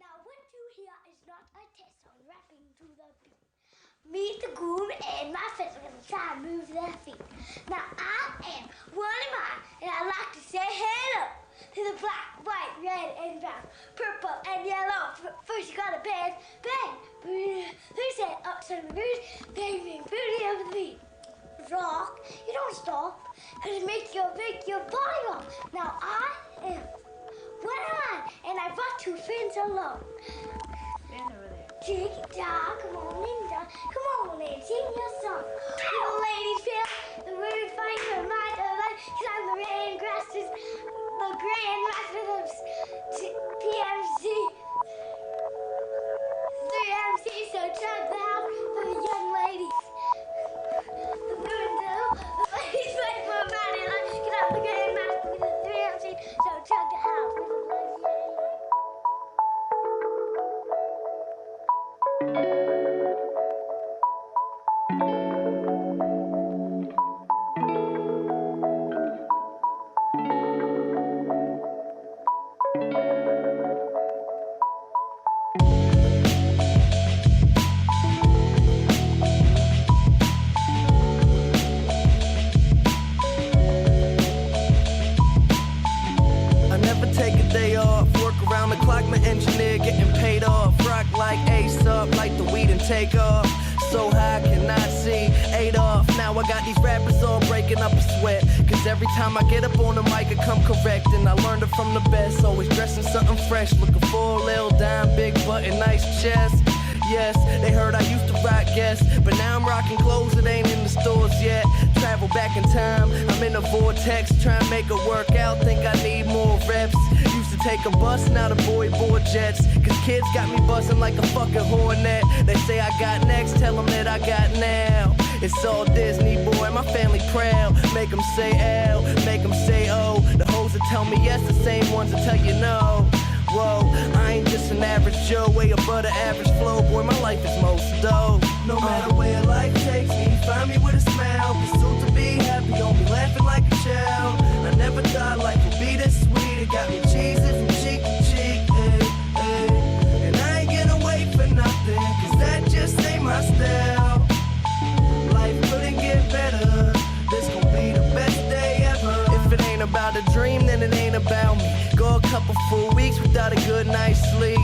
Now what you hear is not a test on rapping to the beat. Meet the groom and my friends are going to try and move their feet. Now I am one of mine, and I like to say hello to the black, white, red, and brown, purple, and yellow. First you gotta bang, bang, booty, who's that? Up to the booty, bang, bang, booty over the beat. Rock, you don't stop, because it makes your body rock. Now I am one of mine, and I brought two friends along. Stand over there. Tick-tock, come on, ninja, come on and sing your song. Little ladies feel the word fight for my delight, cause I'm the grand grasses, the grand master of PMC. 3MC, so chug the house for the young ladies. The women do, the ladies fight for my delight, cause I'm the grand master of the 3MC, so chug the house for the ladies. I never take a day off, work around the clock, my engineer getting paid off. Rock like Ace up, like the weed and take off. So high, I cannot see Adolf. Now I got these rappers all breaking up a sweat. Cause every time I get up on the mic, I come correct. And I learned it from the best, always dressing something fresh. Looking for a little dime, big butt and nice chest. Yes, they heard I used to rock Guess, but now I'm rocking clothes that ain't in the stores yet. Travel back in time, I'm in a vortex, trying to make it work out, think I need more reps. Used to take a bus, now the boy board jets. Cause kids got me buzzing like a fucking hornet. They say I got next, tell them that I got now. It's all Disney, boy, my family proud. Make them say L, make them say O. The hoes that tell me yes, the same ones that tell you no. Whoa, I ain't just an average Joe, way above the average flow. Boy, my life is most dope. No matter where life takes me, find me with a smile. Pursuit to be happy, don't be laughing like a child. I never thought life would be this sweet. It got me cheesy from cheek to cheek, ay, ay. And I ain't gonna wait for nothing, cause that just ain't my style. Life couldn't get better, this gon' be the best day ever. If it ain't about a dream, then it ain't about me. Go a couple full weeks without a good night's sleep.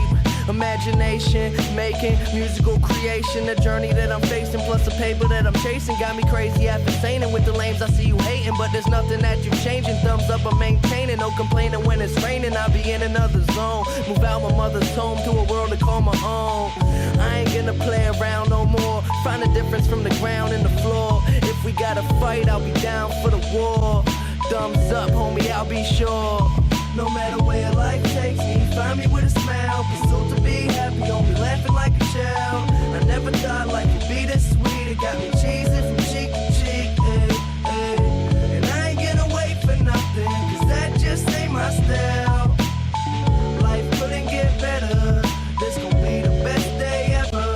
Imagination, making musical creation. A journey that I'm facing, plus the paper that I'm chasing. Got me crazy after saying it with the lames. I see you hating, but there's nothing that you changing. Thumbs up, I'm maintaining. No complaining when it's raining. I'll be in another zone. Move out my mother's home to a world to call my own. I ain't gonna play around no more. Find the difference from the ground and the floor. If we gotta fight, I'll be down for the war. Thumbs up, homie, I'll be sure. No matter where life takes me, find me with a smile. Pursuit to be happy, don't be laughing like a child. I never thought life would be this sweet. It got me cheesy from cheek to cheek, ay, ay. And I ain't gonna wait for nothing, cause that just ain't my style. Life couldn't get better, this gon' be the best day ever.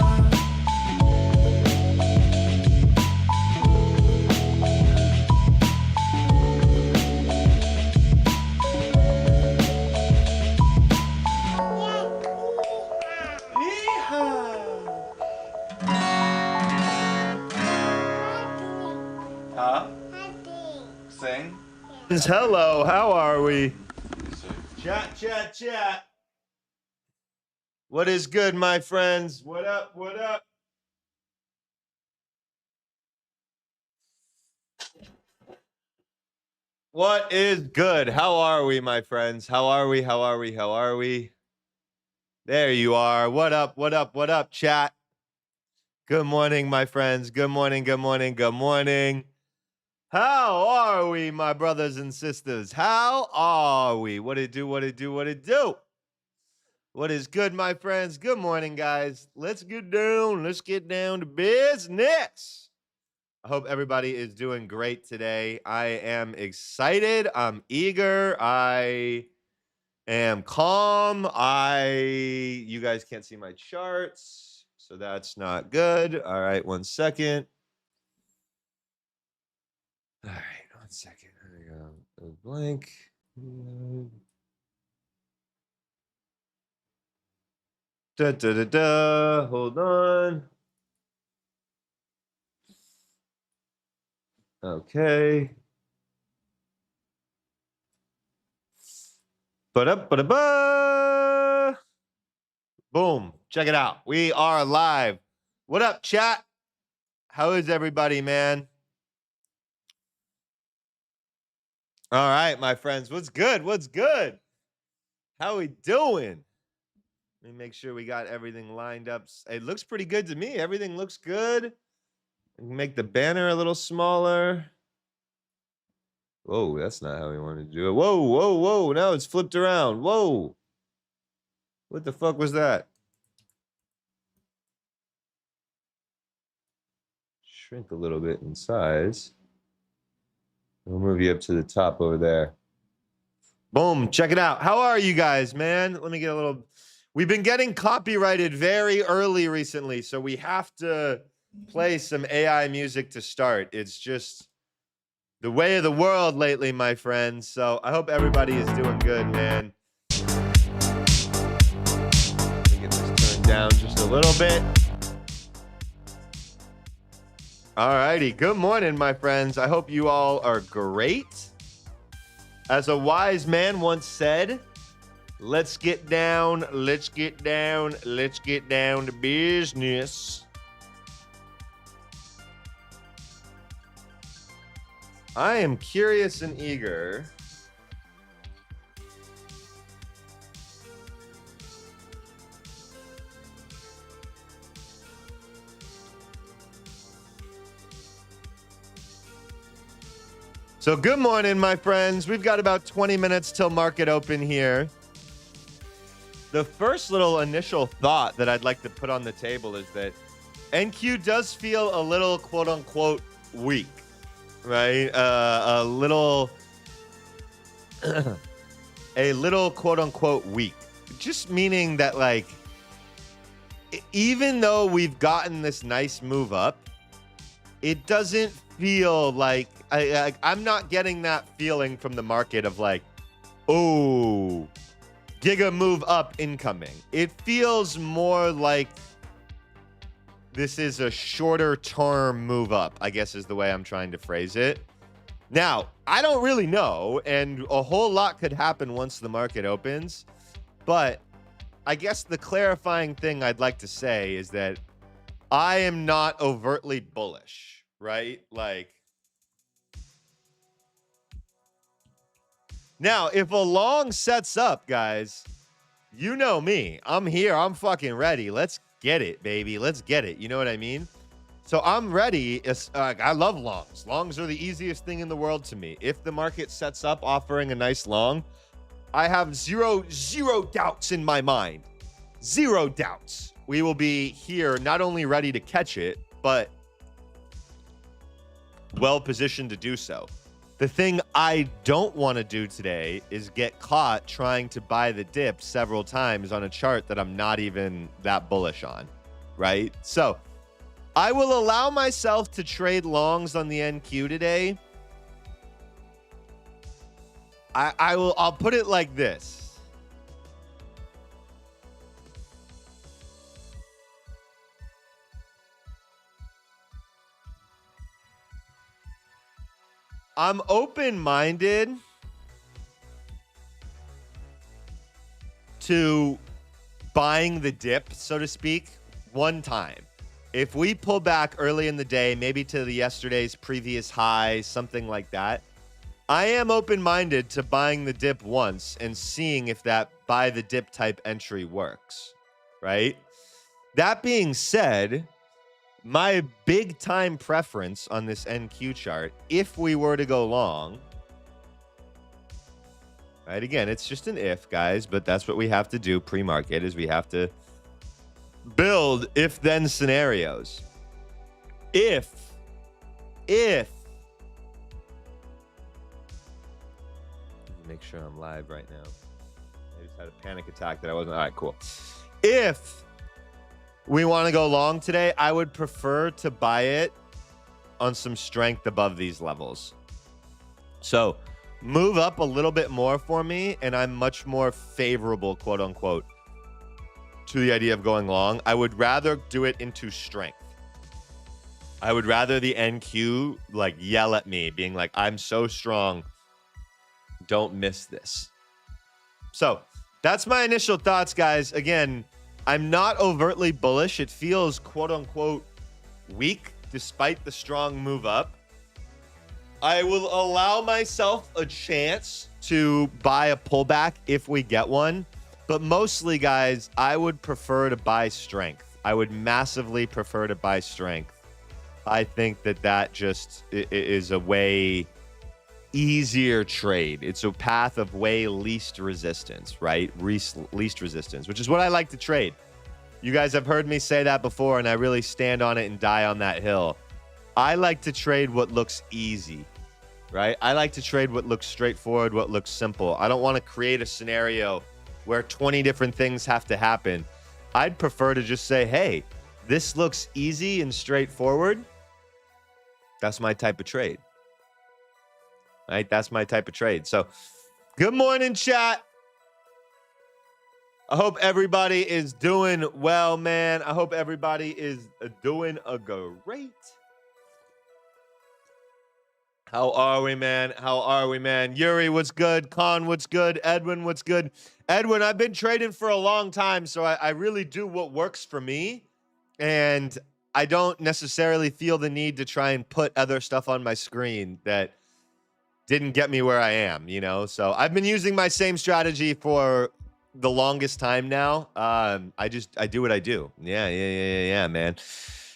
Huh? Sing? Hello, how are we? Chat, chat, chat. What is good, my friends? What up, what up? What is good? How are we, my friends? How are we? How are we? How are we? There you are. What up, what up, what up, chat? Good morning, my friends. Good morning, good morning, good morning. How are we, my brothers and sisters? How are we? What it do, what it do, what it do? What is good, my friends? Good morning, guys. Let's get down. Let's get down to business. I hope everybody is doing great today. I am excited. I'm eager. I am calm. You guys can't see my charts, so that's not good. All right, 1 second. All right, 1 second. There we go. Blank. Hold on. Okay. Ba-da-ba-da-ba. Boom. Check it out. We are live. What up, chat? How is everybody, man? All right, my friends. What's good? What's good? How we doing? Let me make sure we got everything lined up. It looks pretty good to me. Everything looks good. Make the banner a little smaller. Whoa, that's not how we wanted to do it. Whoa, whoa, whoa. Now it's flipped around. Whoa. What the fuck was that? Shrink a little bit in size. We'll move you up to the top over there. Boom. Check it out. How are you guys, man? Let me get a little... We've been getting copyrighted very early recently, so we have to play some AI music to start. It's just the way of the world lately, my friends. So I hope everybody is doing good, man. Let me get this turned down just a little bit. All righty. Good morning, my friends. I hope you all are great. As a wise man once said, let's get down to business. I am curious and eager. So good morning, my friends. We've got about 20 minutes till market open here. The first little initial thought that I'd like to put on the table is that NQ does feel a little quote unquote weak, right? A little quote unquote weak. Just meaning that, like, even though we've gotten this nice move up, it doesn't feel like I'm not getting that feeling from the market of like, oh, giga move up incoming. It feels more like this is a shorter term move up, I guess is the way I'm trying to phrase it. Now, I don't really know, and a whole lot could happen once the market opens, but I guess the clarifying thing I'd like to say is that I am not overtly bullish, right? Like, now, if a long sets up, guys, you know me. I'm here. I'm fucking ready. Let's get it, baby. Let's get it. You know what I mean? So I'm ready. I love longs. Longs are the easiest thing in the world to me. If the market sets up offering a nice long, I have zero doubts in my mind. Zero doubts. We will be here not only ready to catch it, but well positioned to do so. The thing I don't want to do today is get caught trying to buy the dip several times on a chart that I'm not even that bullish on, right? So I will allow myself to trade longs on the NQ today. I'll put it like this. I'm open-minded to buying the dip, so to speak, one time. If we pull back early in the day, maybe to yesterday's previous high, something like that, I am open-minded to buying the dip once and seeing if that buy the dip type entry works, right? That being said, my big time preference on this NQ chart, if we were to go long, right? Again, it's just an if, guys, but that's what we have to do pre-market is we have to build if-then scenarios. If make sure I'm live right now. I just had a panic attack that I wasn't. All right, cool. If we want to go long today, I would prefer to buy it on some strength above these levels. So move up a little bit more for me, and I'm much more favorable, quote unquote, to the idea of going long. I would rather do it into strength. I would rather the NQ like yell at me, being like, I'm so strong. Don't miss this. So that's my initial thoughts, guys. Again, I'm not overtly bullish. It feels quote unquote weak despite the strong move up. I will allow myself a chance to buy a pullback if we get one. But mostly, guys, I would prefer to buy strength. I would massively prefer to buy strength. I think that just is a way easier trade. It's a path of way least resistance, right? Least resistance, which is what I like to trade. You guys have heard me say that before, and I really stand on it and die on that hill. I like to trade what looks easy, right? I like to trade what looks straightforward, what looks simple. I don't want to create a scenario where 20 different things have to happen. I'd prefer to just say, hey, this looks easy and straightforward. That's my type of trade. Right? That's my type of trade. So, good morning, chat. I hope everybody is doing well, man. I hope everybody is doing a great. How are we, man? How are we, man? Yuri, what's good? Khan, what's good? Edwin, what's good? Edwin, I've been trading for a long time, so I really do what works for me. And I don't necessarily feel the need to try and put other stuff on my screen that didn't get me where I am, you know? So I've been using my same strategy for the longest time now. I do what I do. Yeah, man.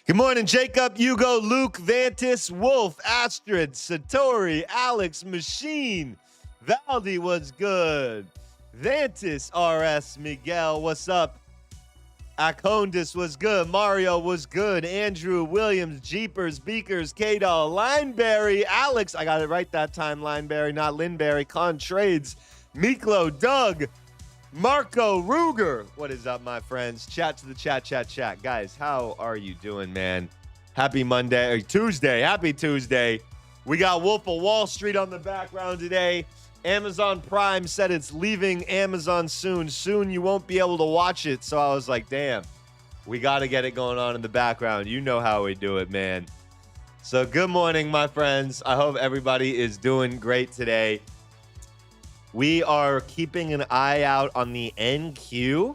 Good morning, Jacob, Hugo, Luke, Vantis, Wolf, Astrid, Satori, Alex, Machine, Valdi, what's good? Vantis, RS, Miguel, what's up? Akondis was good. Mario was good. Andrew, Williams, Jeepers, Beakers, K-Doll, Lineberry, Alex, I got it right that time, Lineberry, not Linberry, Trades, Miklo, Doug, Marco Ruger, what is up, my friends? Chat to the chat. Guys, how are you doing, man? Happy Monday, or Tuesday. Happy Tuesday. We got Wolf of Wall Street on the background today. Amazon Prime said it's leaving Amazon soon. Soon you won't be able to watch it. So I was like, damn, we got to get it going on in the background. You know how we do it, man. So good morning, my friends. I hope everybody is doing great today. We are keeping an eye out on the NQ.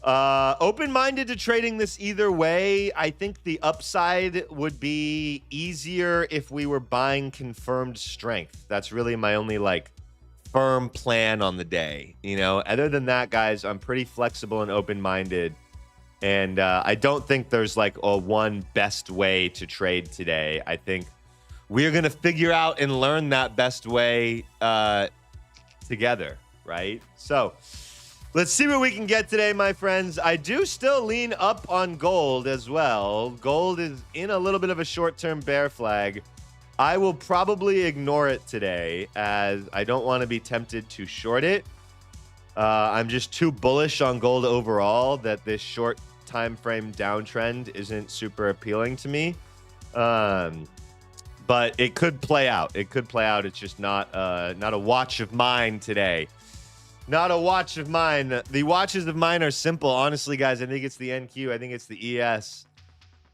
Open-minded to trading this either way. I think the upside would be easier if we were buying confirmed strength. That's really my only firm plan on the day. You know, other than that, guys, I'm pretty flexible and open-minded. And I don't think there's a one best way to trade today. I think we're going to figure out and learn that best way together, right? So let's see what we can get today, my friends. I do still lean up on gold as well. Gold is in a little bit of a short-term bear flag. I will probably ignore it today as I don't want to be tempted to short it. I'm just too bullish on gold overall that this short time frame downtrend isn't super appealing to me. But it could play out. It's just not a watch of mine today. Not a watch of mine. The watches of mine are simple. Honestly, guys, I think it's the NQ. I think it's the ES.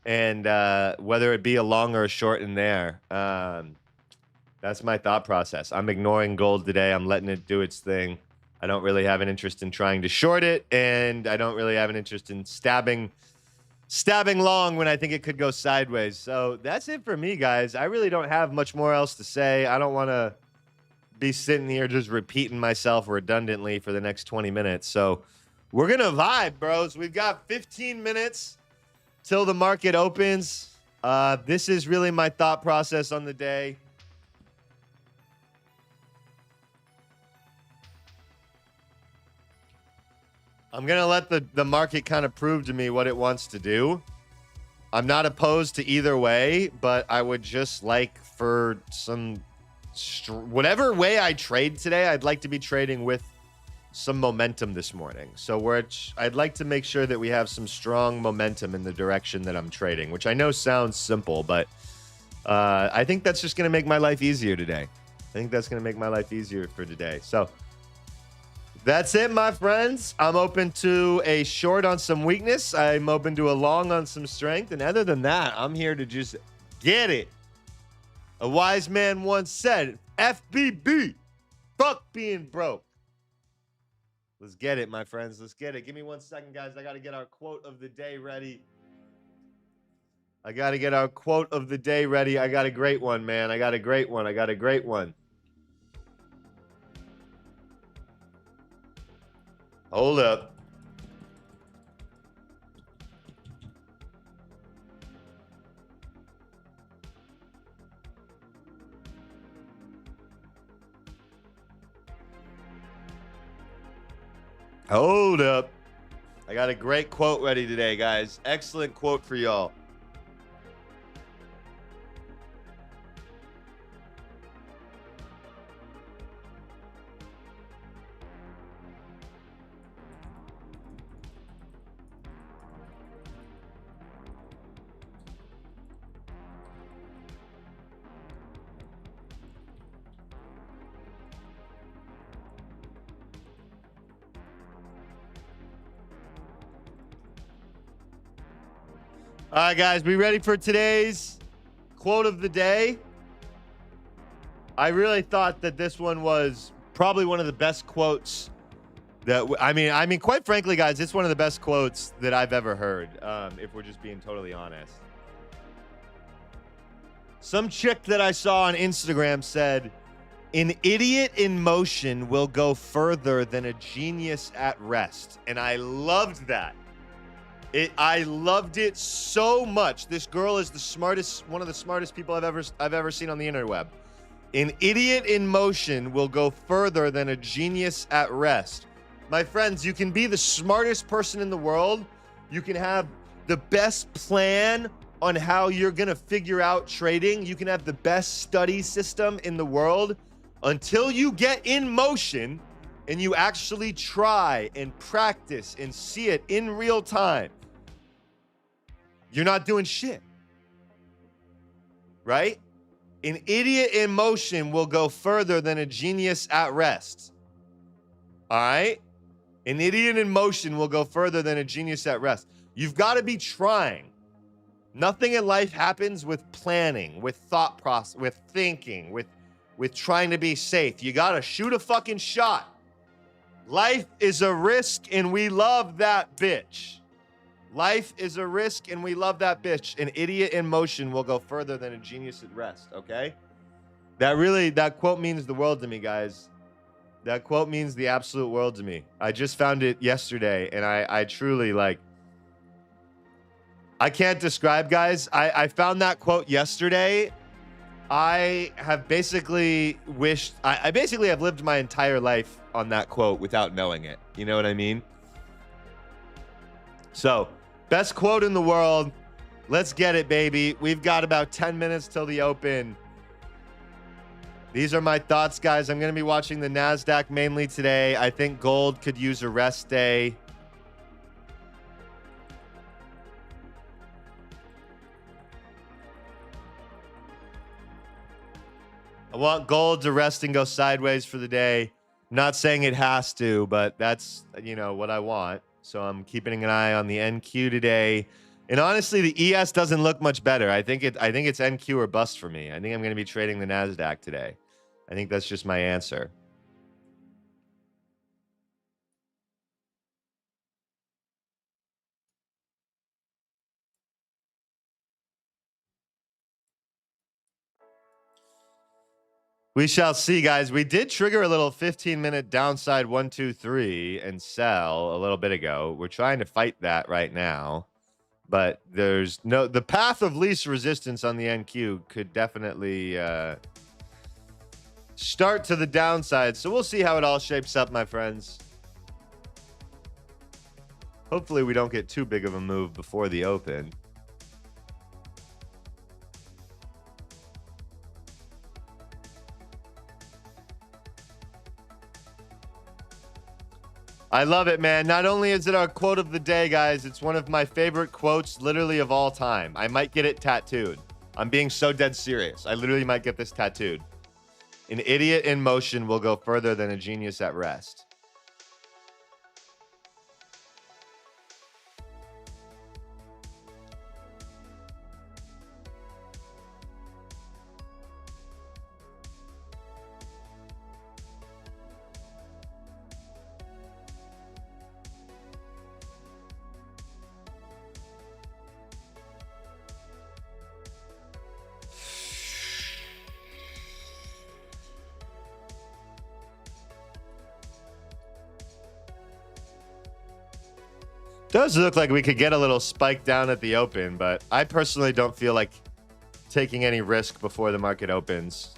And whether it be a long or a short in there. That's my thought process. I'm ignoring gold today. I'm letting it do its thing. I don't really have an interest in trying to short it. And I don't really have an interest in stabbing long when I think it could go sideways. So that's it for me, guys. I really don't have much more else to say. I don't want to be sitting here just repeating myself redundantly for the next 20 minutes. So we're going to vibe, bros. We've got 15 minutes till the market opens. This is really my thought process on the day. I'm going to let the market kind of prove to me what it wants to do. I'm not opposed to either way, but I would just like for some... whatever way I trade today, I'd like to be trading with some momentum this morning. So I'd like to make sure that we have some strong momentum in the direction that I'm trading, which I know sounds simple, but I think that's just going to make my life easier today. I think that's going to make my life easier for today. So That's it, my friends. I'm open to a short on some weakness. I'm open to a long on some strength. And other than that, I'm here to just get it. A wise man once said, FBB, fuck being broke. Let's get it, my friends. Let's get it. Give me 1 second, guys. I got to get our quote of the day ready. I got to get our quote of the day ready. I got a great one, man. I got a great one. Hold up. Hold up. I got a great quote ready today, guys. Excellent quote for y'all. All right, guys, we ready for today's quote of the day? I really thought that this one was probably one of the best quotes that I mean, quite frankly, guys, it's one of the best quotes that I've ever heard. If we're just being totally honest, some chick that I saw on Instagram said, "An idiot in motion will go further than a genius at rest," and I loved that. I loved it so much. This girl is the smartest, one of the smartest people I've ever seen on the interweb. An idiot in motion will go further than a genius at rest. My friends, you can be the smartest person in the world. You can have the best plan on how you're going to figure out trading. You can have the best study system in the world until you get in motion and you actually try and practice and see it in real time. You're not doing shit, right? An idiot in motion will go further than a genius at rest. All right? An idiot in motion will go further than a genius at rest. You've got to be trying. Nothing in life happens with planning, with thought process, with thinking, with trying to be safe. You got to shoot a fucking shot. Life is a risk, and we love that bitch. Life is a risk, and we love that bitch. An idiot in motion will go further than a genius at rest, okay? That quote means the world to me, guys. That quote means the absolute world to me. I just found it yesterday, and I truly, like, I can't describe, guys. I found that quote yesterday. I have basically I basically have lived my entire life on that quote without knowing it. You know what I mean? So, best quote in the world. Let's get it, baby. We've got about 10 minutes till the open. These are my thoughts, guys. I'm going to be watching the Nasdaq mainly today. I think gold could use a rest day. I want gold to rest and go sideways for the day. I'm not saying it has to, but that's, what I want. So I'm keeping an eye on the NQ today. And honestly, the ES doesn't look much better. I think it's NQ or bust for me. I think I'm going to be trading the Nasdaq today. I think that's just my answer. We shall see, guys. We did trigger a little 15-minute downside 1, 2, 3 and sell a little bit ago. We're trying to fight that right now. But the path of least resistance on the NQ could definitely start to the downside. So we'll see how it all shapes up, my friends. Hopefully we don't get too big of a move before the open. I love it, man. Not only is it our quote of the day, guys, it's one of my favorite quotes literally of all time. I might get it tattooed. I'm being so dead serious. I literally might get this tattooed. An idiot in motion will go further than a genius at rest. Does look like we could get a little spike down at the open, but I personally don't feel like taking any risk before the market opens.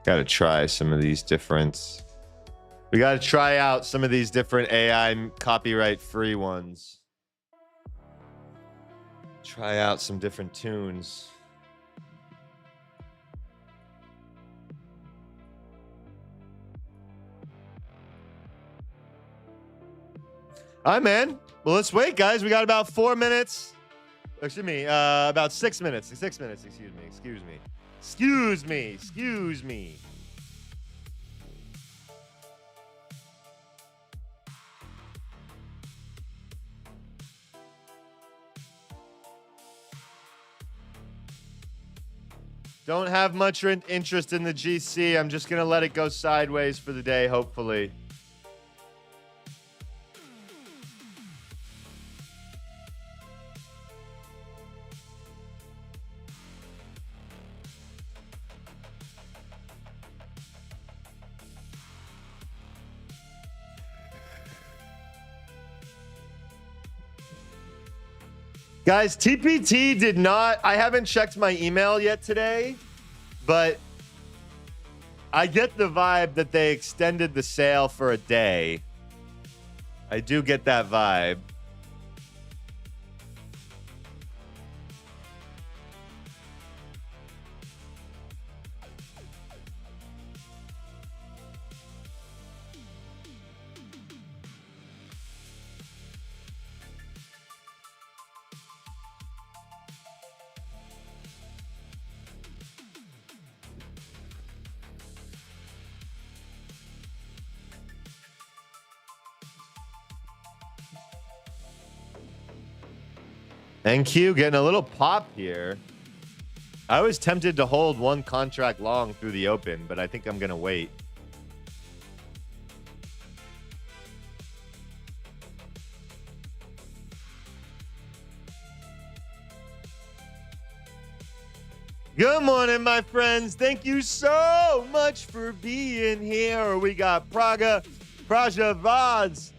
Got to try some of these different. We got to try out some of these different AI copyright free ones. Try out some different tunes. All right, man. Well, let's wait, guys. We got about 4 minutes. Excuse me, about 6 minutes. 6 minutes, excuse me. Excuse me. Don't have much interest in the GC. I'm just going to let it go sideways for the day, hopefully. Guys, TPT did not, I haven't checked my email yet today, but I get the vibe that they extended the sale for a day. I do get that vibe. NQ getting a little pop here. I was tempted to hold one contract long through the open, but I think I'm going to wait. Good morning, my friends. Thank you so much for being here. We got Praja Vaz,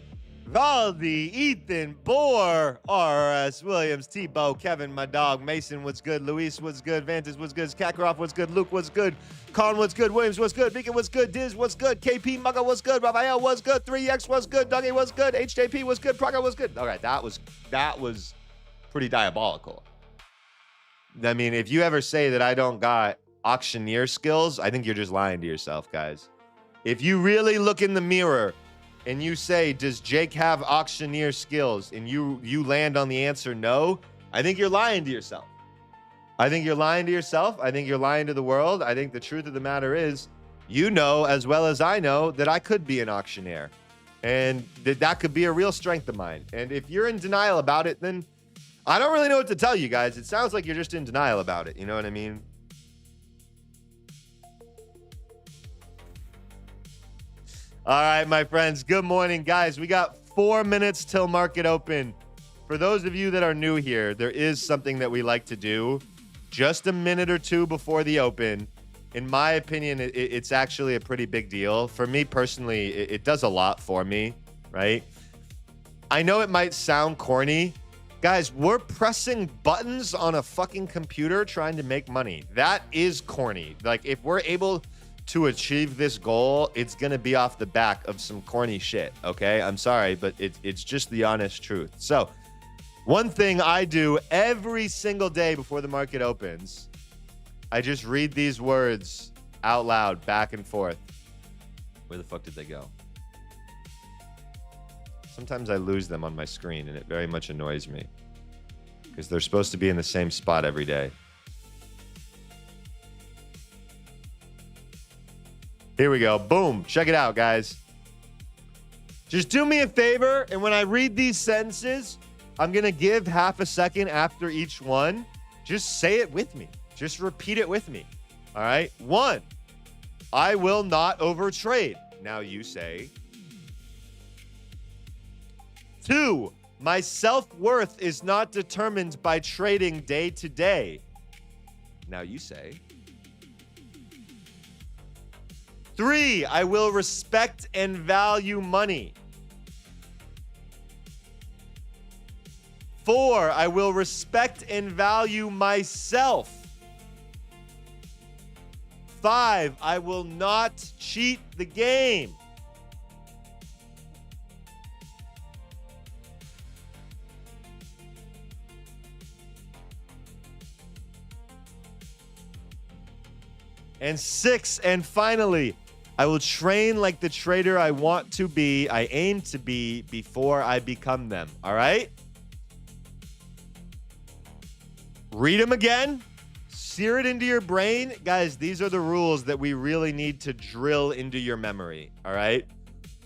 Valdi, Ethan, Bohr, RS, Williams, Tebow, Kevin, my dog, Mason, what's good, Luis, what's good, Vantis, what's good, Kakarov, what's good, Luke, what's good, Colin, what's good, Williams, what's good, Beacon, what's good, Diz, what's good, KP, Mugga, what's good, Raphael, what's good, 3X, what's good, Dougie, what's good, HJP, what's good, Praga, what's good. All right, that was pretty diabolical. I mean, if you ever say that I don't got auctioneer skills, I think you're just lying to yourself, guys. If you really look in the mirror and you say, does Jake have auctioneer skills? And you land on the answer no, I think you're lying to yourself. I think you're lying to yourself. I think you're lying to the world. I think the truth of the matter is, you know as well as I know that I could be an auctioneer. And that could be a real strength of mine. And if you're in denial about it, then I don't really know what to tell you guys. It sounds like you're just in denial about it. You know what I mean? All right, my friends. Good morning, guys. We got 4 minutes till market open. For those of you that are new here, there is something that we like to do just a minute or two before the open. In my opinion, it's actually a pretty big deal. For me personally, it does a lot for me, right? I know it might sound corny. Guys, we're pressing buttons on a fucking computer trying to make money. That is corny. Like, if we're able to achieve this goal, it's going to be off the back of some corny shit, okay? I'm sorry, but it's just the honest truth. So, one thing I do every single day before the market opens, I just read these words out loud, back and forth. Where the fuck did they go? Sometimes I lose them on my screen, and it very much annoys me because they're supposed to be in the same spot every day. Here we go. Boom. Check it out, guys. Just do me a favor, and when I read these sentences, I'm going to give half a second after each one. Just say it with me. Just repeat it with me. All right? 1, I will not overtrade. Now you say, 2, my self-worth is not determined by trading day to day. Now you say. 3, I will respect and value money. 4, I will respect and value myself. 5, I will not cheat the game. And 6, and finally, I will train like the trader I want to be, I aim to be before I become them. All right? Read them again. Sear it into your brain. Guys, these are the rules that we really need to drill into your memory. All right?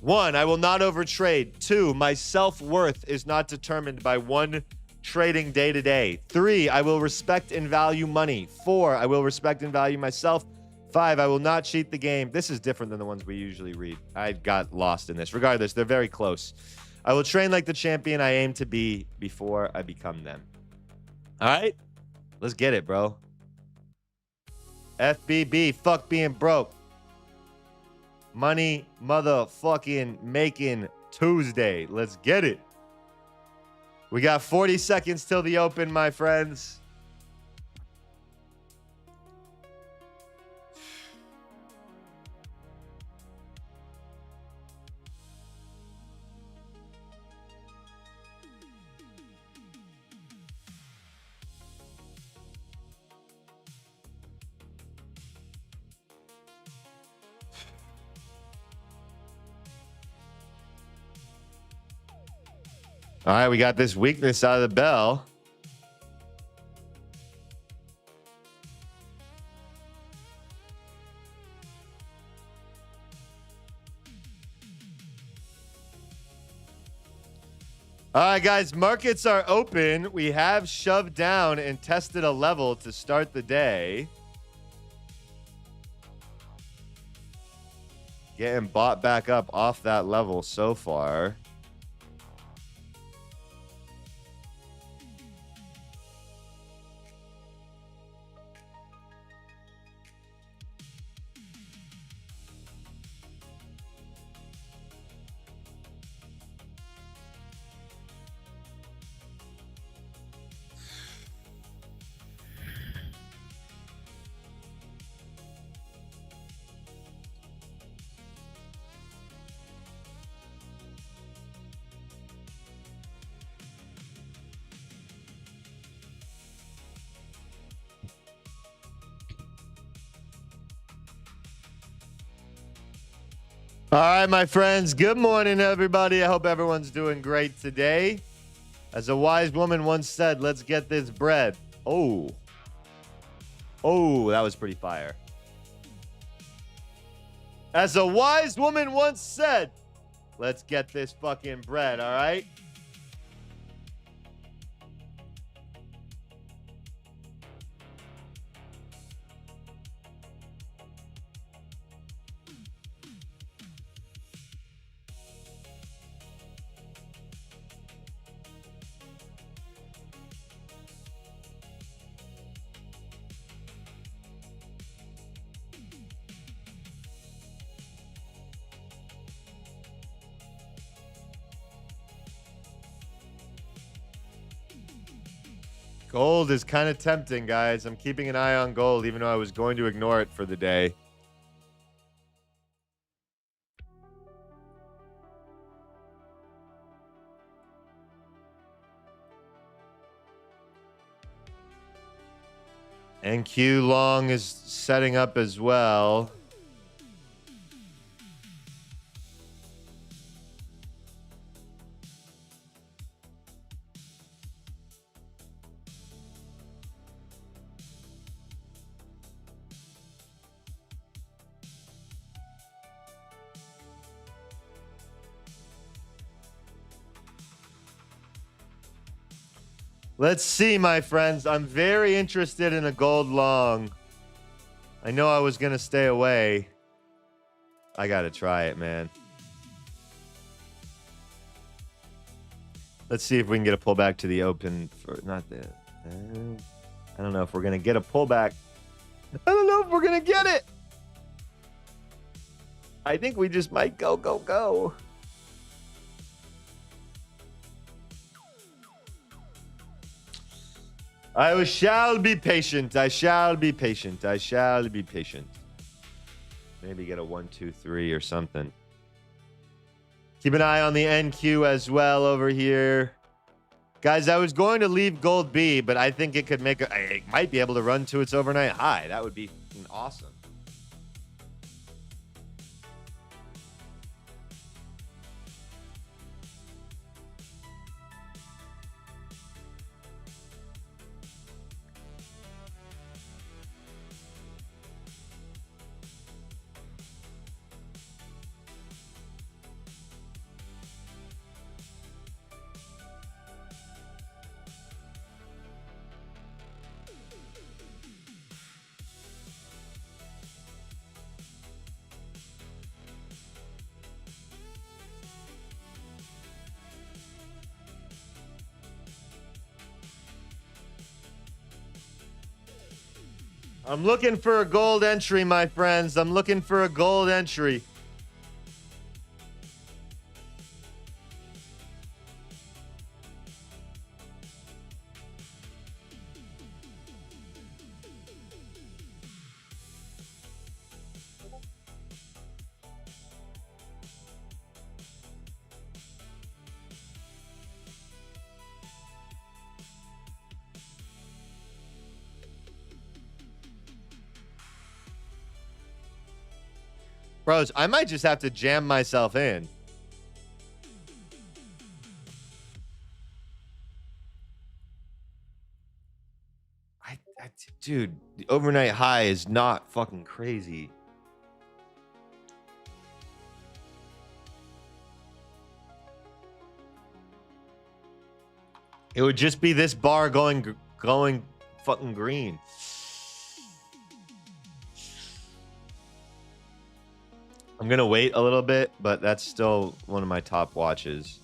1, I will not overtrade. 2, my self-worth is not determined by one trading day to day. 3, I will respect and value money. 4, I will respect and value myself. 5, I will not cheat the game. This is different than the ones we usually read. I got lost in this. Regardless, they're very close. I will train like the champion I aim to be before I become them. All right? Let's get it, bro. FBB, fuck being broke. Money motherfucking making Tuesday. Let's get it. We got 40 seconds till the open, my friends. All right, we got this weakness out of the bell. All right, guys, markets are open. We have shoved down and tested a level to start the day. Getting bought back up off that level so far. All right, my friends. Good morning, everybody. I hope everyone's doing great today. As a wise woman once said, let's get this bread. Oh. Oh, that was pretty fire. As a wise woman once said, let's get this fucking bread, all right? Gold is kind of tempting, guys. I'm keeping an eye on gold, even though I was going to ignore it for the day. NQ long is setting up as well. Let's see, my friends. I'm very interested in a gold long. I know I was going to stay away. I got to try it, man. Let's see if we can get a pullback to the open for not the. I don't know if we're gonna get a pullback. I don't know if we're gonna get it. I think we just might go. I shall be patient. I shall be patient. I shall be patient. Maybe get a 1, 2, 3 or something. Keep an eye on the NQ as well over here. Guys, I was going to leave gold B, but I think it could make it might be able to run to its overnight high. That would be awesome. I'm looking for a gold entry, my friends. I'm looking for a gold entry. Bros, I might just have to jam myself in. Dude, the overnight high is not fucking crazy. It would just be this bar going fucking green. I'm gonna wait a little bit, but that's still one of my top watches.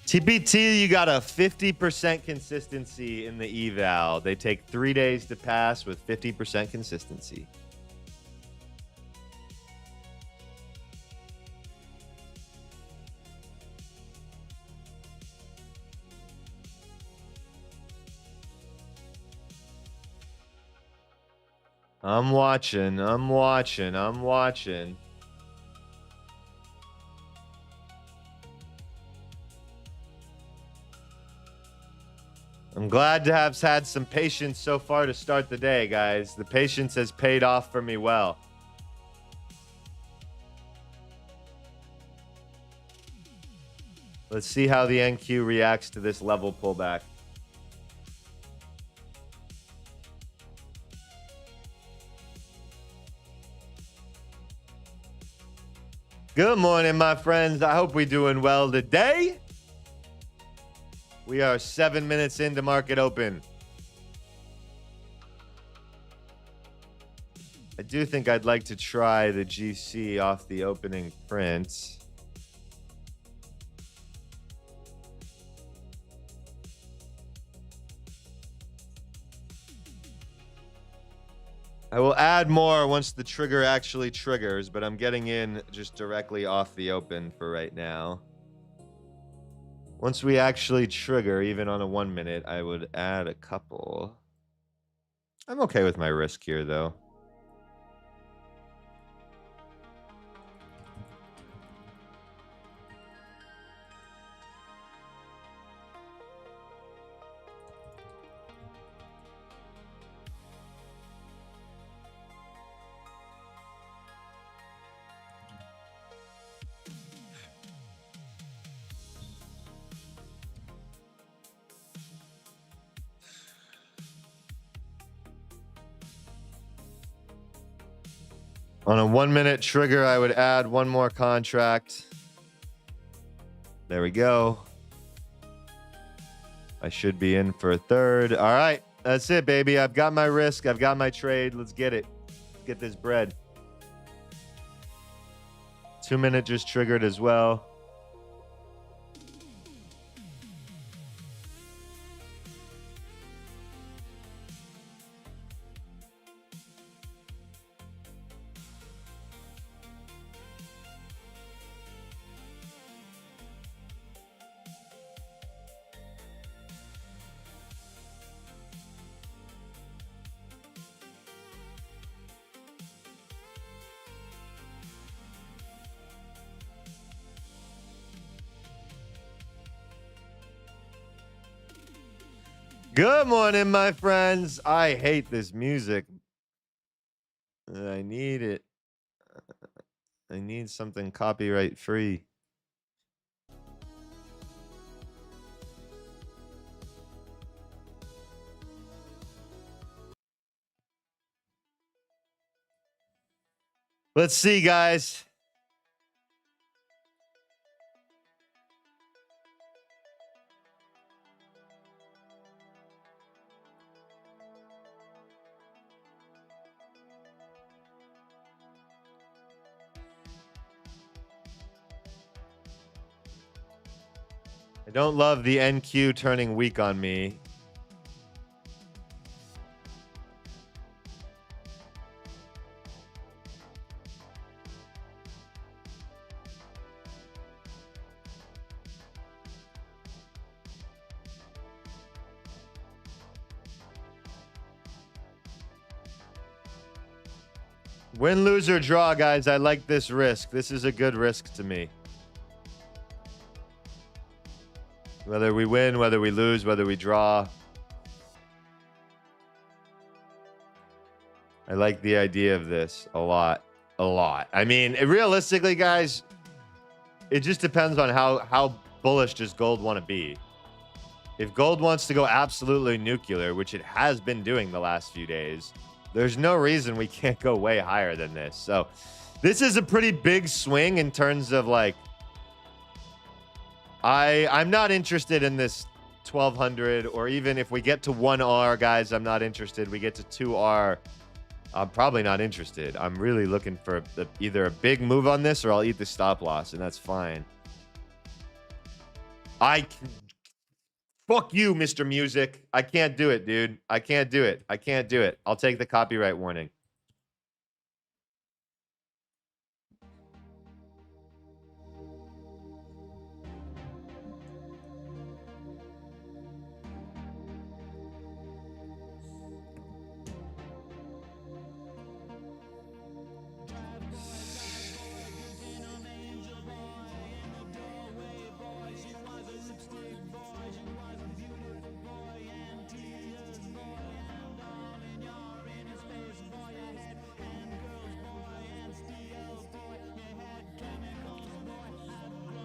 TPT, you got a 50% consistency in the eval. They take 3 days to pass with 50% consistency. I'm watching. I'm glad to have had some patience so far to start the day, guys. The patience has paid off for me well. Let's see how the NQ reacts to this level pullback. Good morning, my friends. I hope we're doing well today. We are 7 minutes into market open. I do think I'd like to try the GC off the opening print. I will add more once the trigger actually triggers, but I'm getting in just directly off the open for right now. Once we actually trigger, even on a 1 minute, I would add a couple. I'm okay with my risk here, though. On a 1 minute trigger, I would add one more contract. There we go. I should be in for a third. All right. That's it, baby. I've got my risk. I've got my trade. Let's get it. Let's get this bread. 2 minute just triggered as well. Good morning, my friends. I hate this music. I need it. I need something copyright free. Let's see, guys. I don't love the NQ turning weak on me. Win, lose, or draw, guys. I like this risk. This is a good risk to me. Whether we win, whether we lose, whether we draw. I like the idea of this a lot. A lot. I mean, realistically, guys, it just depends on how bullish does gold want to be. If gold wants to go absolutely nuclear, which it has been doing the last few days, there's no reason we can't go way higher than this. So this is a pretty big swing in terms of like, I'm not interested in this 1200, or even if we get to 1R, guys, I'm not interested. We get to 2R, I'm probably not interested. I'm really looking for either a big move on this, or I'll eat the stop loss, and that's fine. Fuck you, Mr. Music. I can't do it, dude. I can't do it. I can't do it. I'll take the copyright warning.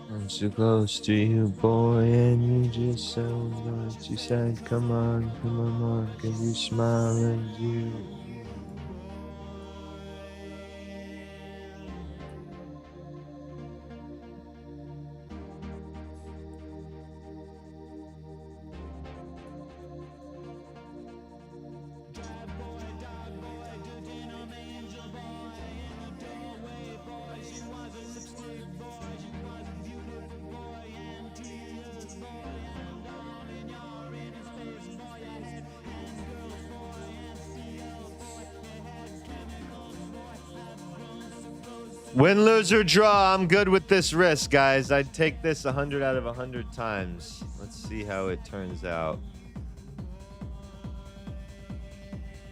I'm so close to you, boy, and you just so much. You said, come on, cause you smile and you. Win, lose, or draw, I'm good with this risk, guys. I'd take this 100 out of 100 times. Let's see how it turns out.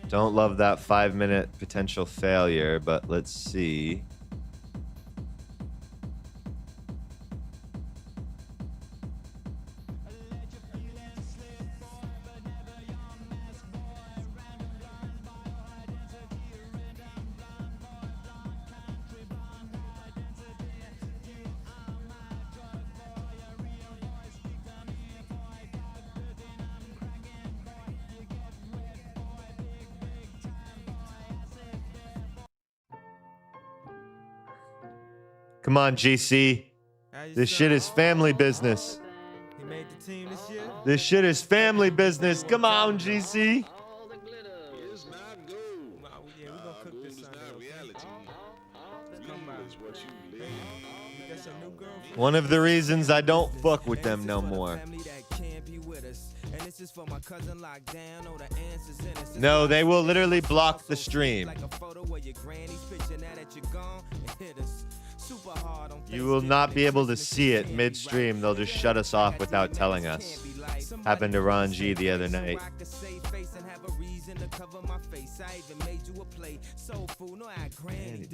Don't love that 5-minute potential failure, but let's see. Come on, GC. This shit is family business. He made the team this year. This shit is family business. Come on, GC. It's not gold. Yeah, we gonna cook this Sunday. Come by. Hey, you got some new girlfriend? One of the reasons I don't fuck with them no more. No, they will literally block the stream. You will not be able to see it midstream. They'll just shut us off without telling us. Happened to Ron G the other night.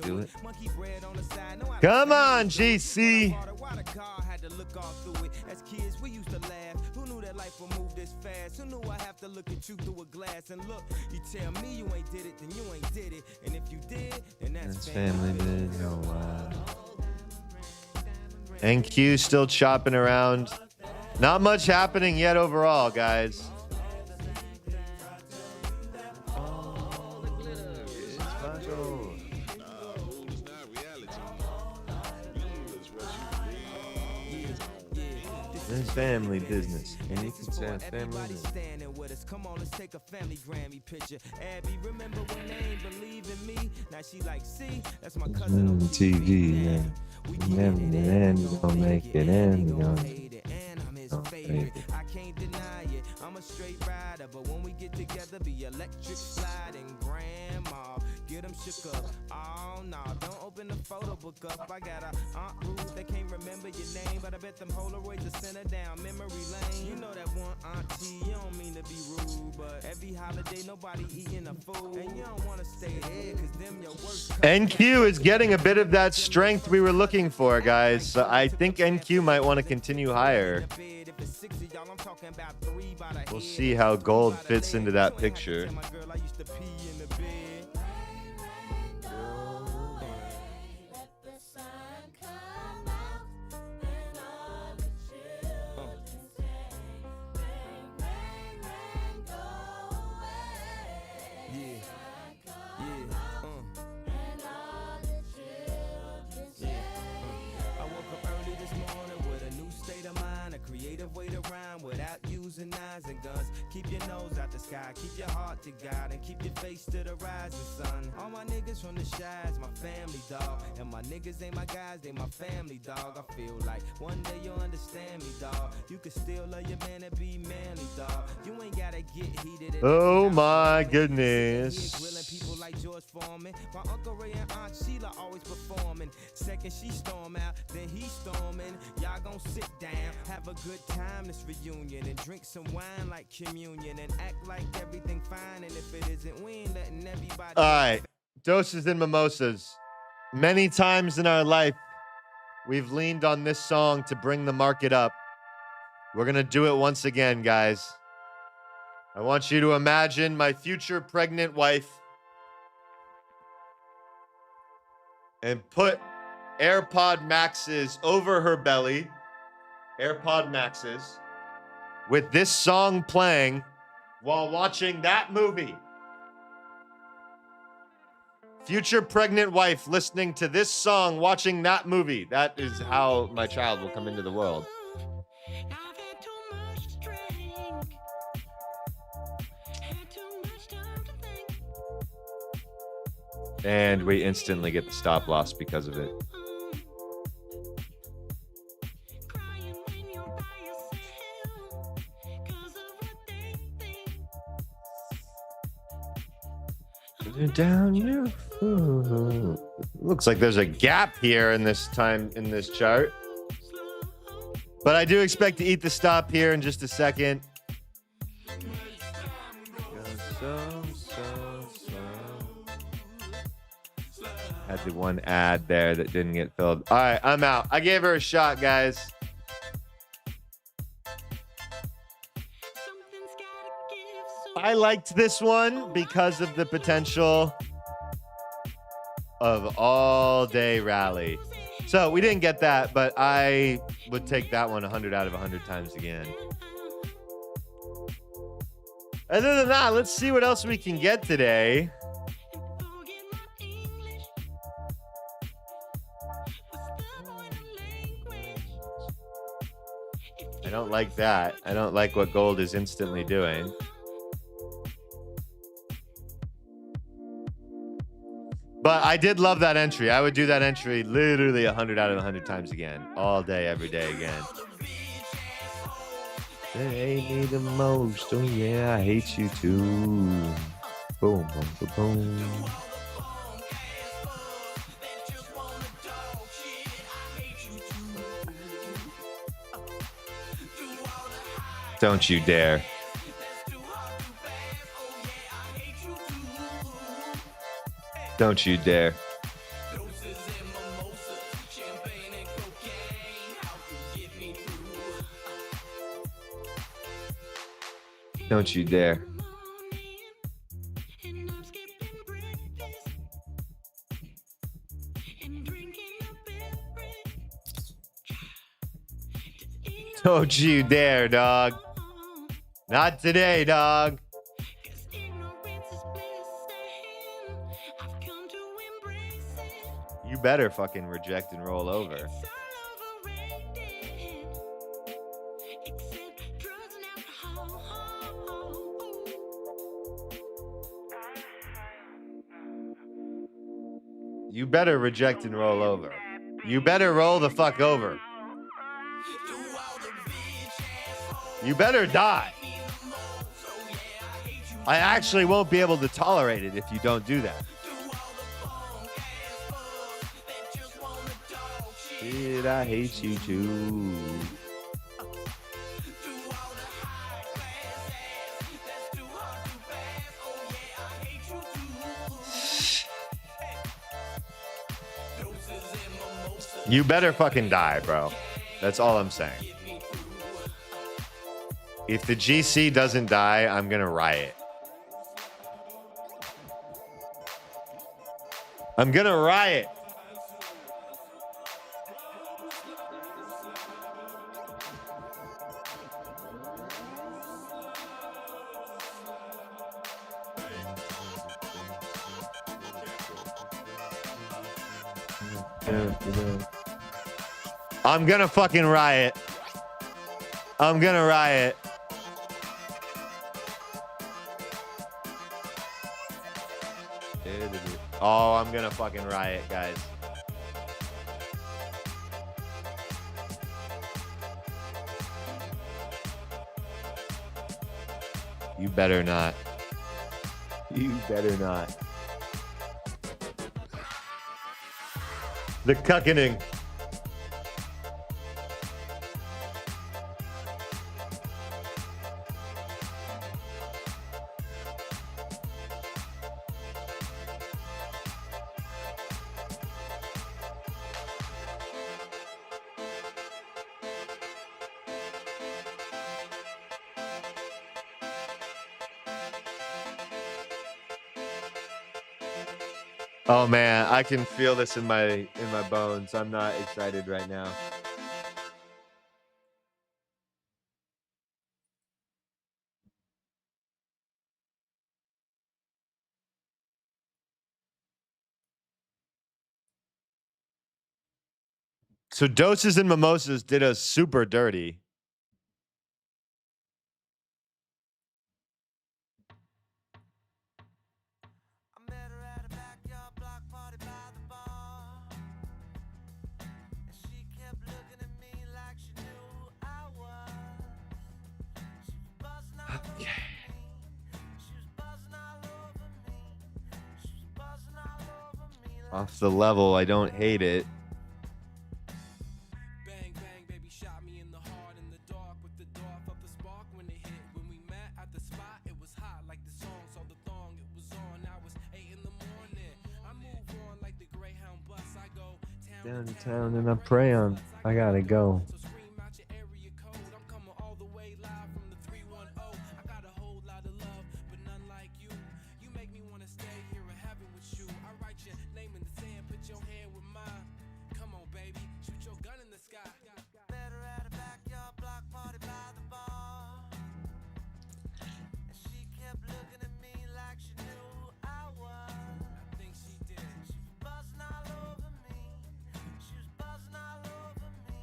Do it. Come on, GC. As kids, we used to laugh. Who knew that life would move this fast? Who knew I have to look at you through a glass and look? You tell me you ain't did it, then you ain't did it. And if you did, then that's family business. Oh, wow. NQ still chopping around. Not much happening yet overall, guys. This family business. And you can say family business. Come on, let's take a family Grammy picture. Abby, remember when they ain't believe in me? Now she like, see, that's my cousin on TV, man. Never end, you gonna make it in, you gonna I can't deny it. I'm a straight rider, but when we get together, be electric sliding. Grandma, get them shook up. Oh no, don't open the photo book up. I got a Aunt Ruth that can't remember your name, but I bet them Polaroids are sent her down memory lane. You know that one auntie, you don't mean to be rude, but every holiday nobody eating a food, and you don't want to stay there because them your worst. NQ is getting a bit of that strength we were looking for, guys. So I think NQ might want to continue higher. We'll see how gold fits into that picture. Keep your nose out the sky, keep your heart to God, and keep your face to the rising sun. All my niggas from the Shies, my family, dog. And my niggas ain't my guys, they my family, dog. I feel like one day you'll understand me, dog. You can still love your man and be manly, dog. You ain't gotta get heated. Oh my goodness. Grilling people like George Foreman. My Uncle Ray and Aunt Sheila always performing. Second she storm out, then he storming. Y'all gon' sit down, have a good time this reunion, and drink some wine like communion, and act like everything fine. And if it isn't, we ain't letting everybody. All right, doses and mimosas. Many times in our life, we've leaned on this song to bring the market up. We're gonna do it once again, guys. I want you to imagine my future pregnant wife and put AirPod Maxes over her belly, AirPod Maxes, with this song playing while watching that movie. Future pregnant wife listening to this song, watching that movie. That is how my child will come into the world. And we instantly get the stop loss because of it. Down your food. Looks like there's a gap here in this chart. But I do expect to eat the stop here in just a second. Had the one ad there that didn't get filled. All right, I'm out. I gave her a shot, guys. I liked this one because of the potential of all-day rally. So we didn't get that, but I would take that one 100 out of 100 times again. Other than that, let's see what else we can get today. don't like that. I don't like what gold is instantly doing. But I did love that entry. I would do that entry literally 100 out of 100 times again. All day, every day again. They hate me the most. Oh yeah, I hate you too. Boom, boom, boom, boom. Don't you dare. Don't you dare. Don't you dare. Don't you dare, dog. Not today, dog. You better fucking reject and roll over. You better reject and roll over. You better roll the fuck over. You better die. I actually won't be able to tolerate it if you don't do that. Shit, I hate you too. You better fucking die, bro. That's all I'm saying. If the GC doesn't die, I'm gonna riot. I'm gonna riot. I'm gonna fucking riot. I'm gonna riot. Oh, I'm gonna fucking riot, guys. You better not. You better not. The cuckening. Oh man, I can feel this in my bones. I'm not excited right now. So doses and mimosas did us super dirty. Off the level, I don't hate it. Bang, bang, baby, shot me in the heart in the dark with the dart of the spark when it hit. When we met at the spot, it was hot like the song. So the thong it was on. Now it's 8 in the morning. I move on like the Greyhound bus. I go Down to town and I pray on. I gotta go. So scream out your area code. I'm coming all the way live from the 310. I got a whole lot of love, but none like you. You make me wanna stay here in heaven with you. I write your name in the sand, put your hand with mine. Come on, baby, shoot your gun in the sky. Better at a backyard block party by the bar. And she kept looking at me like she knew who I was. I think she did. She was buzzing all over me. She was buzzing all over me.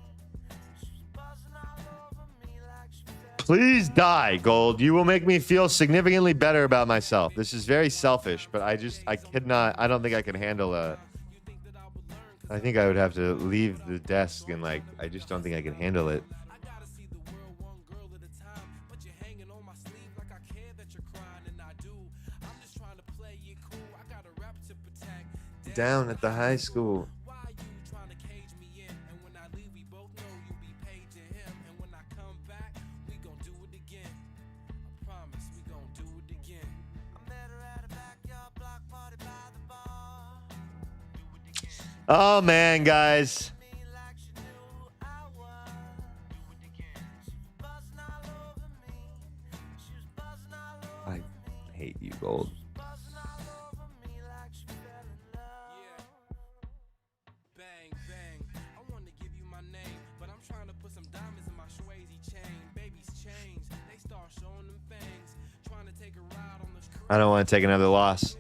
Please die, Gold. You will make me feel significantly better about myself. This is very selfish, but I could not. I don't think I can handle a. I think I would have to leave the desk and like, I just don't think I can handle it. Down at the high school. Oh man, guys. I hate you, Gold. I don't want to take another loss.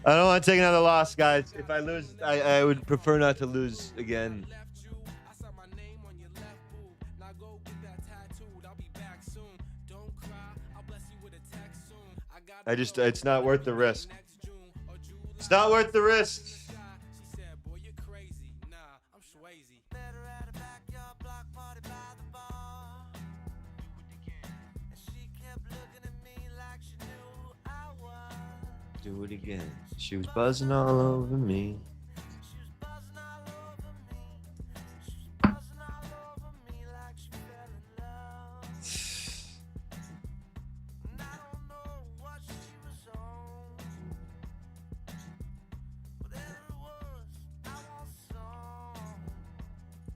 I don't want to take another loss, guys. If I lose, I would prefer not to lose again. It's not worth the risk. It's not worth the risk. Do it again. She was buzzing all over me.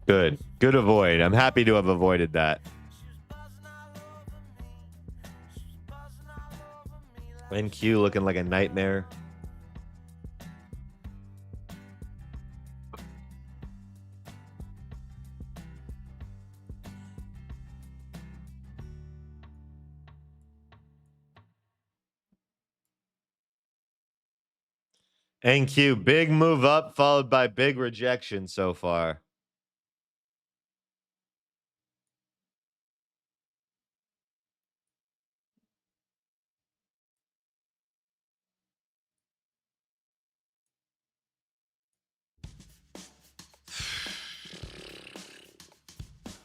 Good. Good avoid. I'm happy to have avoided that. NQ looking like a nightmare. NQ, big move up followed by big rejection so far.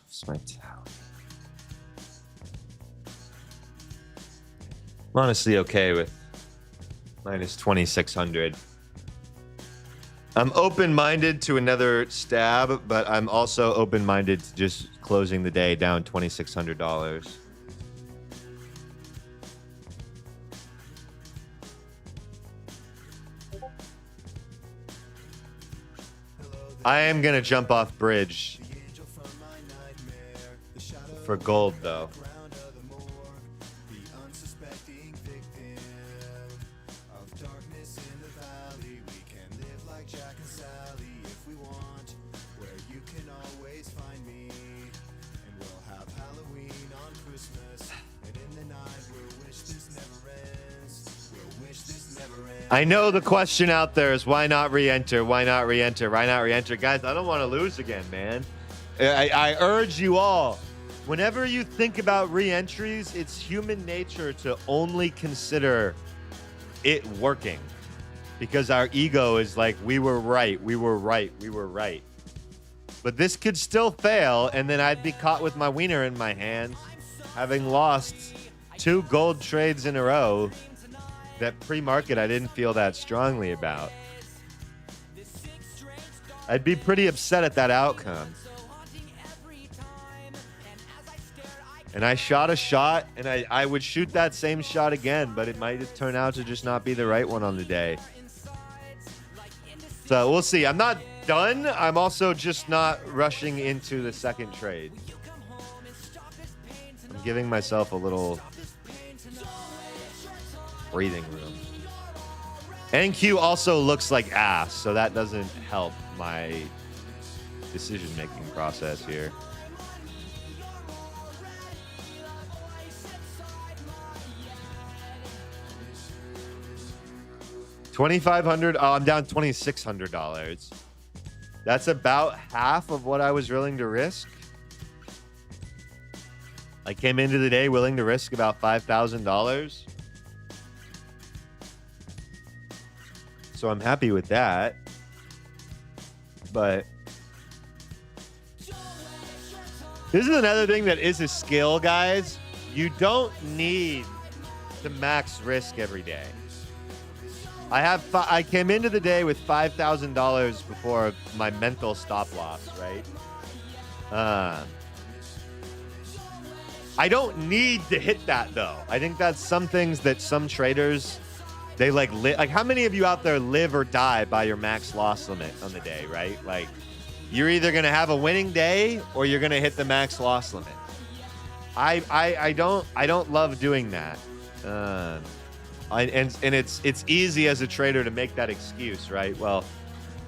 It's my towel. I'm honestly okay with minus 2,600. I'm open-minded to another stab, but I'm also open-minded to just closing the day down $2,600. I am gonna jump off bridge for gold, though. I know the question out there is why not re-enter? Why not re-enter? Why not re-enter? Guys, I don't want to lose again, man. I urge you all, whenever you think about re-entries, it's human nature to only consider it working. Because our ego is like, we were right, we were right, we were right. But this could still fail, and then I'd be caught with my wiener in my hands, having lost 2 gold trades in a row that pre-market I didn't feel that strongly about. I'd be pretty upset at that outcome. And I shot a shot, and I would shoot that same shot again, but it might just turn out to just not be the right one on the day. So we'll see. I'm not done. I'm also just not rushing into the second trade. I'm giving myself a little breathing room. NQ also looks like ass, so that doesn't help my decision-making process here. $2,500. Oh, I'm down $2,600. That's about half of what I was willing to risk. I came into the day willing to risk about $5,000. So I'm happy with that. But this is another thing that is a skill, guys. You don't need to max risk every day. I came into the day with $5,000 before my mental stop loss, right? I don't need to hit that though. I think that's some things that some traders, they like how many of you out there live or die by your max loss limit on the day, right? Like you're either gonna have a winning day or you're gonna hit the max loss limit. I don't love doing that. And it's easy as a trader to make that excuse, right? Well,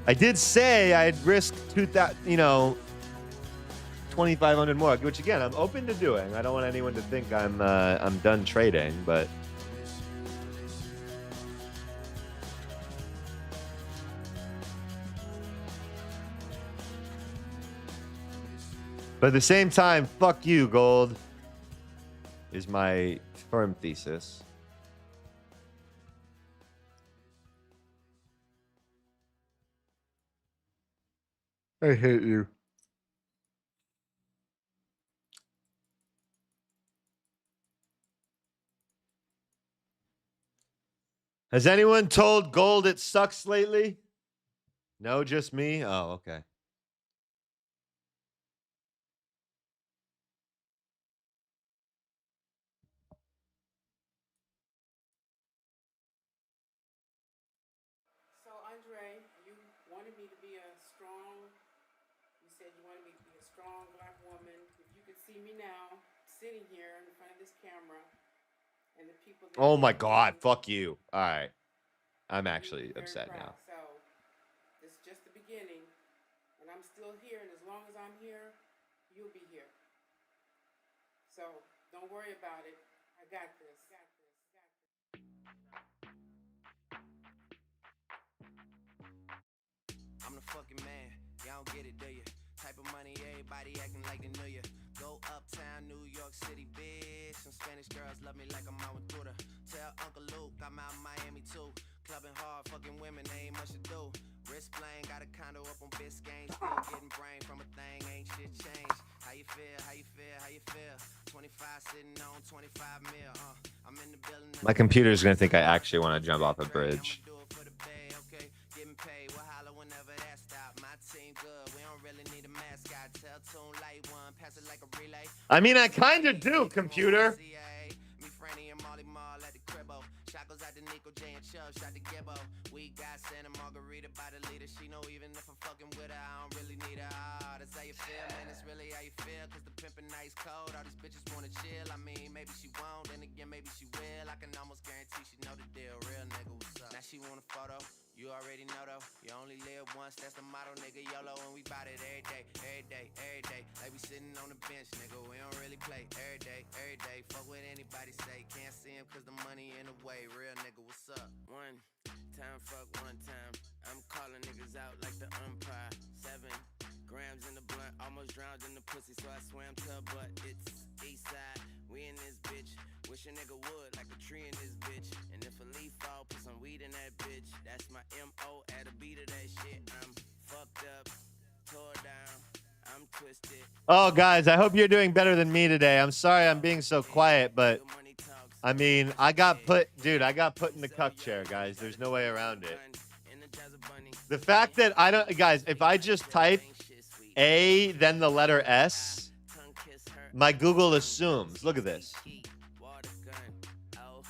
I did say I'd risk 2,500 more, which again I'm open to doing. I don't want anyone to think I'm done trading, but at the same time, fuck you, gold, is my firm thesis. I hate you. Has anyone told gold it sucks lately? No, just me? Oh, okay. So, Andre, you wanted me to be a strong, you said you wanted me to be a strong black woman. If you could see me now, sitting here in front of this camera, and the people that Oh my God, fuck you. All right. I'm actually upset now. So, this is just the beginning, and I'm still here, and as long as I'm here, you'll be here. So, don't worry about it. I got this. I'm the fucking man, y'all don't get it, do ya? Type of money, everybody acting like they knew ya. Go uptown, New York City, bitch. Some Spanish girls love me like I'm out with Duda. Tell Uncle Luke I'm out in Miami too. Clubbing hard, fucking women, ain't much to do. Wrist playing, got a condo up on Biscayne. Still getting brain from a thing, ain't shit changed. How you feel, how you feel, how you feel? 25 sitting on 25 mil, I'm in the building. My computer's gonna think I actually want to jump off a bridge. Getting paid, we'll holler whenever that stop. My team good, we don't really need a mascot. Tell Tune Light One, pass it like a relay. I mean, I kind of do, computer. Me, Franny, and Molly Mall at the cribbo. Shackles out to Nico J and Chubb, shot to Gibbo. We got Santa Margarita by the leader. She know even if I'm fucking with her, I don't really need her. Oh, that's how you feel, man. It's really how you feel. Cause the pimpin' nice cold. All these bitches wanna chill. I mean, maybe she won't, then again, maybe she will. I can almost guarantee she know the deal. Real nigga, what's up? Now she want a photo. You already know though, you only live once, that's the motto, nigga, YOLO, and we bout it every day, every day, every day. Like we sitting on the bench, nigga, we don't really play every day, fuck what anybody say, can't see him cause the money in the way, real nigga, what's up? One time, fuck one time, I'm calling niggas out like the umpire, 7 grams in the blunt, almost drowned in the pussy, so I swam to her butt, it's east side, we in this bitch, wish a nigga would, like a tree in this bitch, and if a leaf fall, put some weed in that bitch, that's my M.O. at a beat of that shit, I'm fucked up, tore down, I'm twisted. Oh, guys, I hope you're doing better than me today. I'm sorry I'm being so quiet, but I mean, I got put in the cuck chair, guys. There's no way around it. The fact that I don't, guys, if I just type A, then the letter S, my Google assumes, look at this.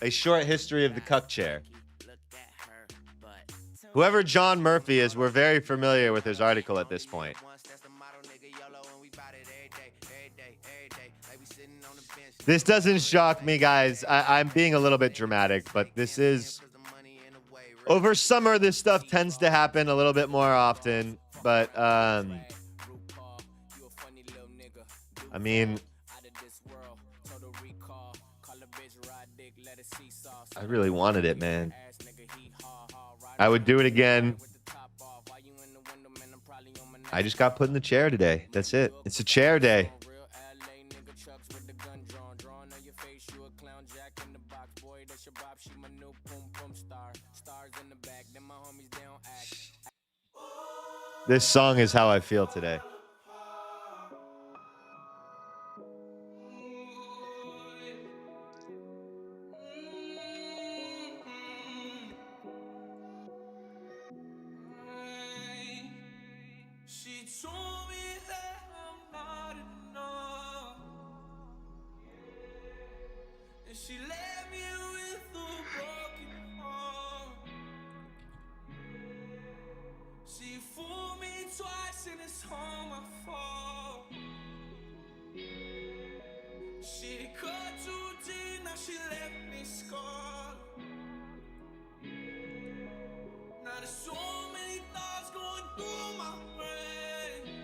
A short history of the cuck chair. Whoever John Murphy is, we're very familiar with his article at this point. This doesn't shock me, guys. I'm being a little bit dramatic, but this is... Over summer, this stuff tends to happen a little bit more often, but, I mean... I really wanted it, man. I would do it again. I just got put in the chair today. That's it. It's a chair day. This song is how I feel today. She told me that I'm not enough, and she left me with a broken heart. She fooled me twice and it's all my fault. She cut too deep, now she left me scarred. Now there's so many thoughts going through my brain.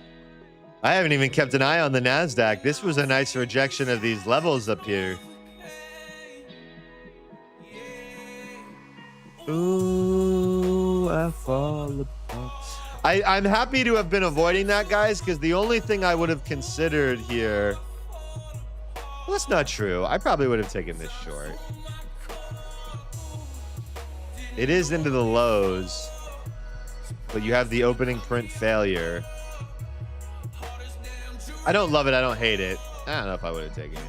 I haven't even kept an eye on the Nasdaq. This was a nice rejection of these levels up here. Ooh, I fall apart. I'm happy to have been avoiding that, guys, because the only thing I would have considered here... Well, that's not true. I probably would have taken this short. It is into the lows, but you have the opening print failure. I don't love it. I don't hate it. I don't know if I would have taken it.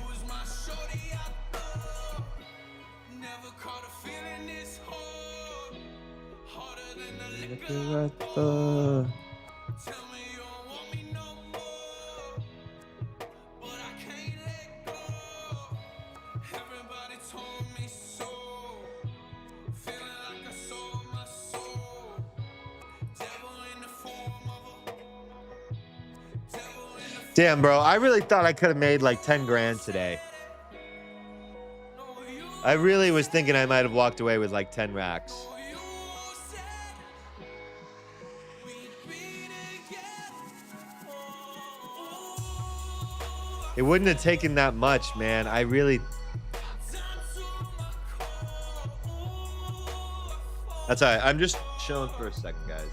Damn, bro. I really thought I could have made like 10 grand today. I really was thinking I might have walked away with like 10 racks. It wouldn't have taken that much, man. I really... That's all right. I'm just chilling for a second, guys.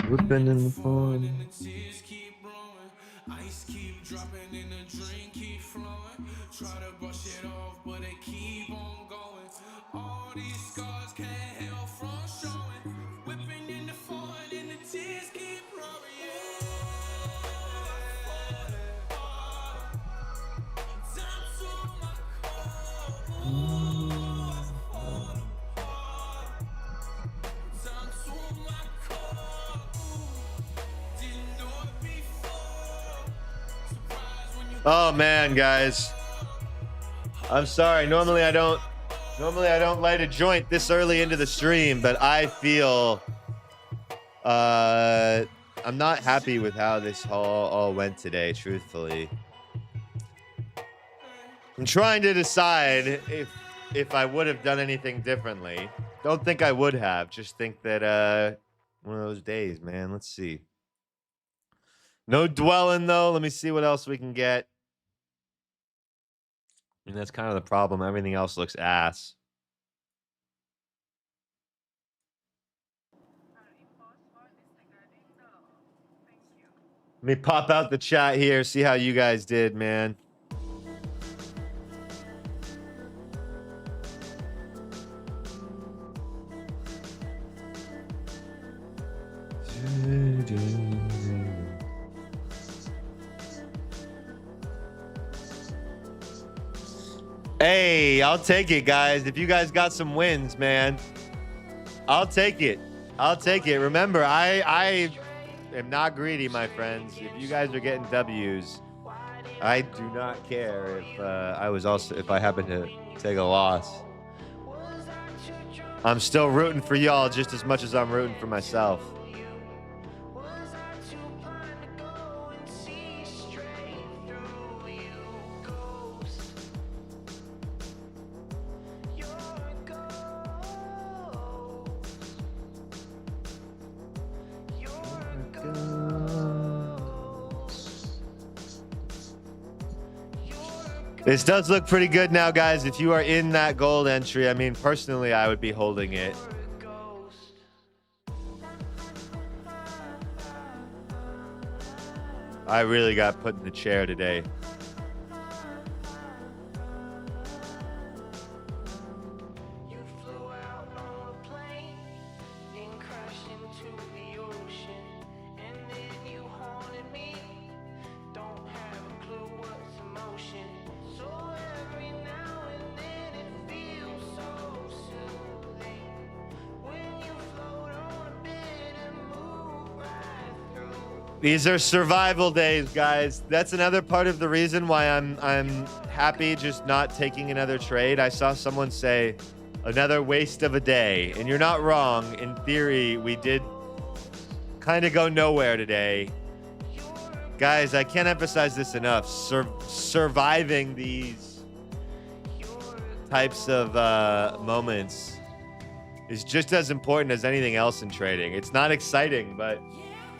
Whipping in the phone. Ice keep dropping and the drink keep flowing. Try to brush it off, but they keep on going. All these scars can't help from showing. Whipping in the phone and the tears keep rolling. Down to my Oh man, guys. I'm sorry. Normally I don't light a joint this early into the stream, but I feel I'm not happy with how this all went today, truthfully. I'm trying to decide if I would have done anything differently. Don't think I would have. Just think that one of those days, man. Let's see. No dwelling, though. Let me see what else we can get. I mean, that's kind of the problem. Everything else looks ass. Let me pop out the chat here, see how you guys did, man. Hey, I'll take it, guys. If you guys got some wins, man, I'll take it. I'll take it. Remember, I am not greedy, my friends. If you guys are getting W's, I do not care if I happen to take a loss. I'm still rooting for y'all just as much as I'm rooting for myself. This does look pretty good now, guys. If you are in that gold entry, I mean, personally, I would be holding it. I really got put in the chair today. These are survival days, guys. That's another part of the reason why I'm happy just not taking another trade. I saw someone say another waste of a day, and you're not wrong. In theory, we did kind of go nowhere today. Guys, I can't emphasize this enough. Surviving these types of moments is just as important as anything else in trading. It's not exciting, but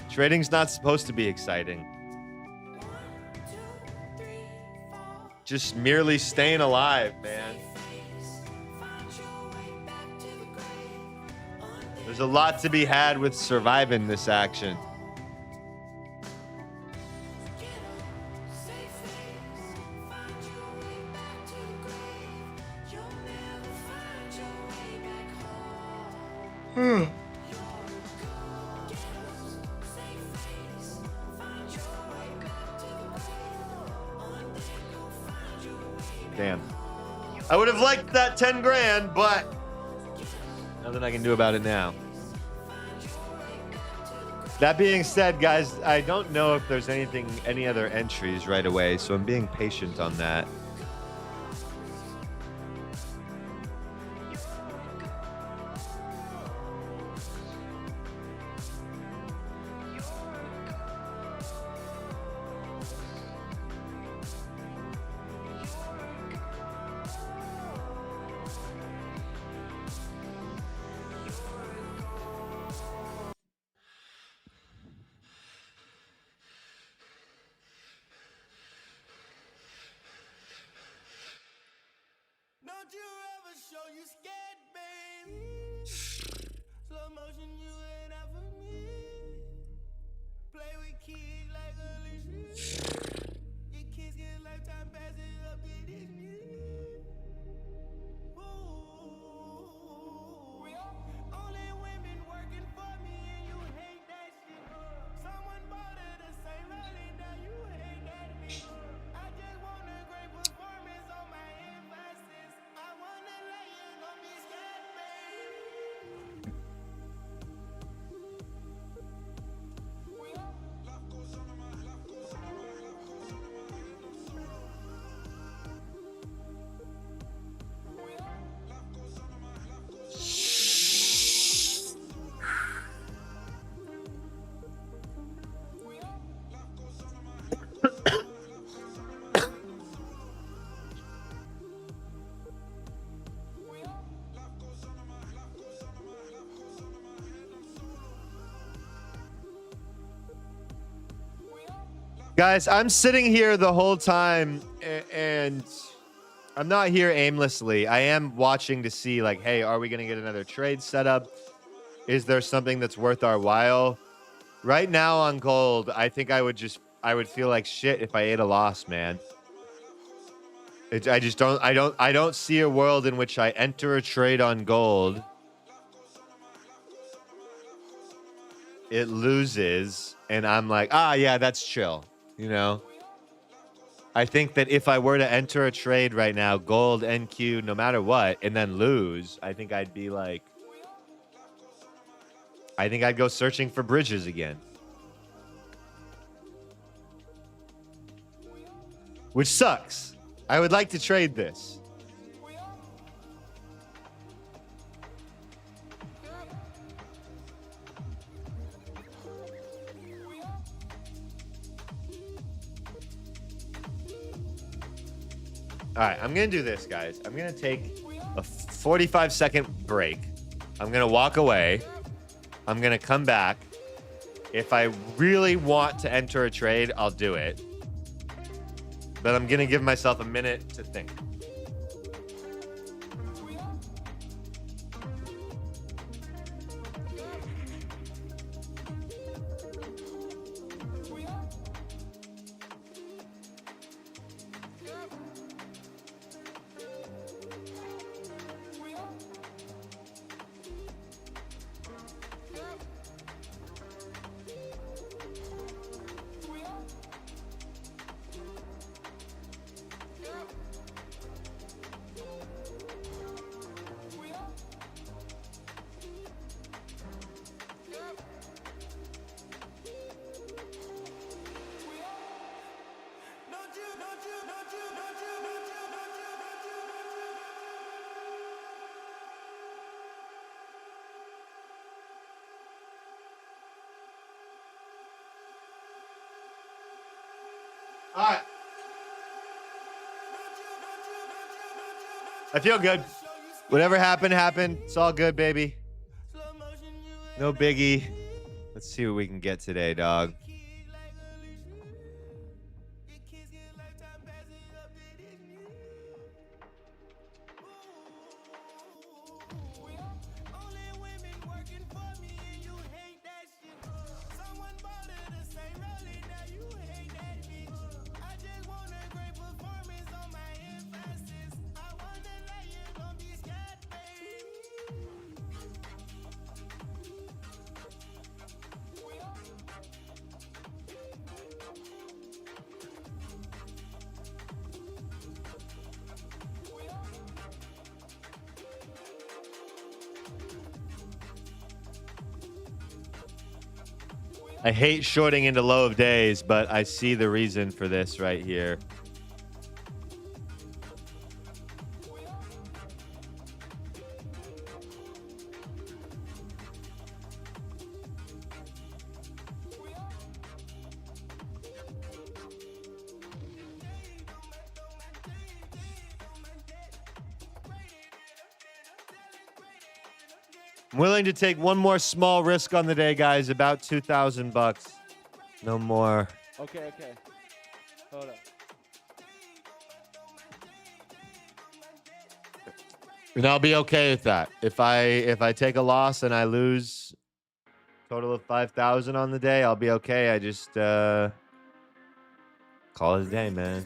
trading's not supposed to be exciting. Just merely staying alive, man. There's a lot to be had with surviving this action. Damn. I would have liked that 10 grand, but nothing I can do about it now. That being said, guys, I don't know if there's any other entries right away, so I'm being patient on that. Don't you ever show you scared, baby. Slow motion, you ain't out for me. Play with kids like Alicia. Your kids get lifetime passes up to Disney. Only women working for me and you hate that shit. Someone bought her the same rally, now you hate that bitch. I just want a great performance on my emphasis. I wanna let you know be scared, baby. Guys, I'm sitting here the whole time and I'm not here aimlessly. I am watching to see like, hey, are we going to get another trade set up? Is there something that's worth our while? Right now on gold, I think I would feel like shit if I ate a loss, man. I don't see a world in which I enter a trade on gold. It loses and I'm like, ah, yeah, that's chill. You know, I think that if I were to enter a trade right now, gold, NQ, no matter what, and then lose, I think I'd be like, I think I'd go searching for bridges again. Which sucks. I would like to trade this. All right, I'm going to do this, guys. I'm going to take a 45-second break. I'm going to walk away. I'm going to come back. If I really want to enter a trade, I'll do it. but I'm gonna give myself a minute to think. All right. I feel good. Whatever happened, happened. It's all good, baby. No biggie. Let's see what we can get today, dog. I hate shorting into low of days, but I see the reason for this right here. I'm willing to take one more small risk on the day, guys. About $2,000. No more. Okay. Hold up. And I'll be okay with that. If I take a loss and I lose total of 5,000 on the day, I'll be okay. I just call it a day, man.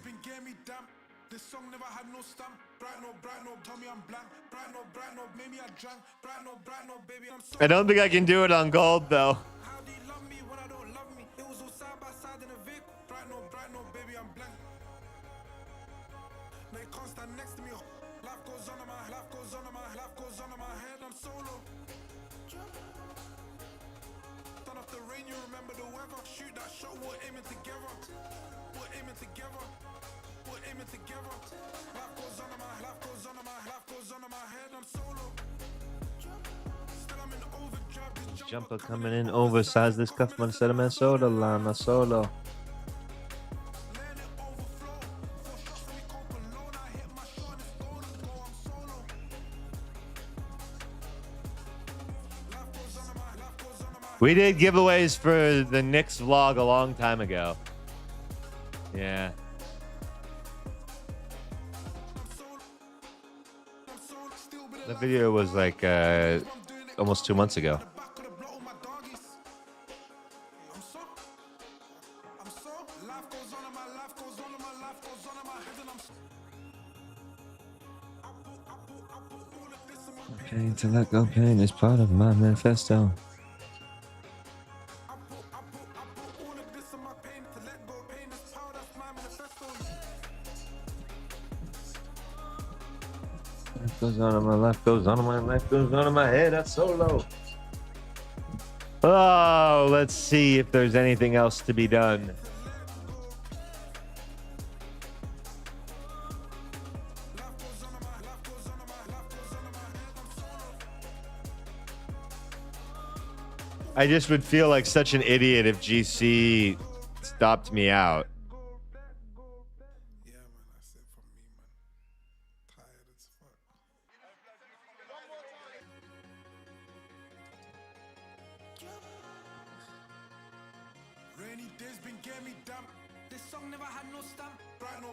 I don't think I can do it on gold though. Jumper coming in oversized. This Kaufman sediment soda llama solo. We did giveaways for the Knicks vlog a long time ago. Yeah. The video was like almost 2 months ago. Okay, to let go pain is part of my manifesto. Life goes on in my life goes on in my life goes on in my head. That's so low. Oh, let's see if there's anything else to be done. I just would feel like such an idiot if GC stopped me out. Yeah, man, that's it for me, man. Tired as fuck. Rainy days been getting me down. This song never had no stamp. Bright no,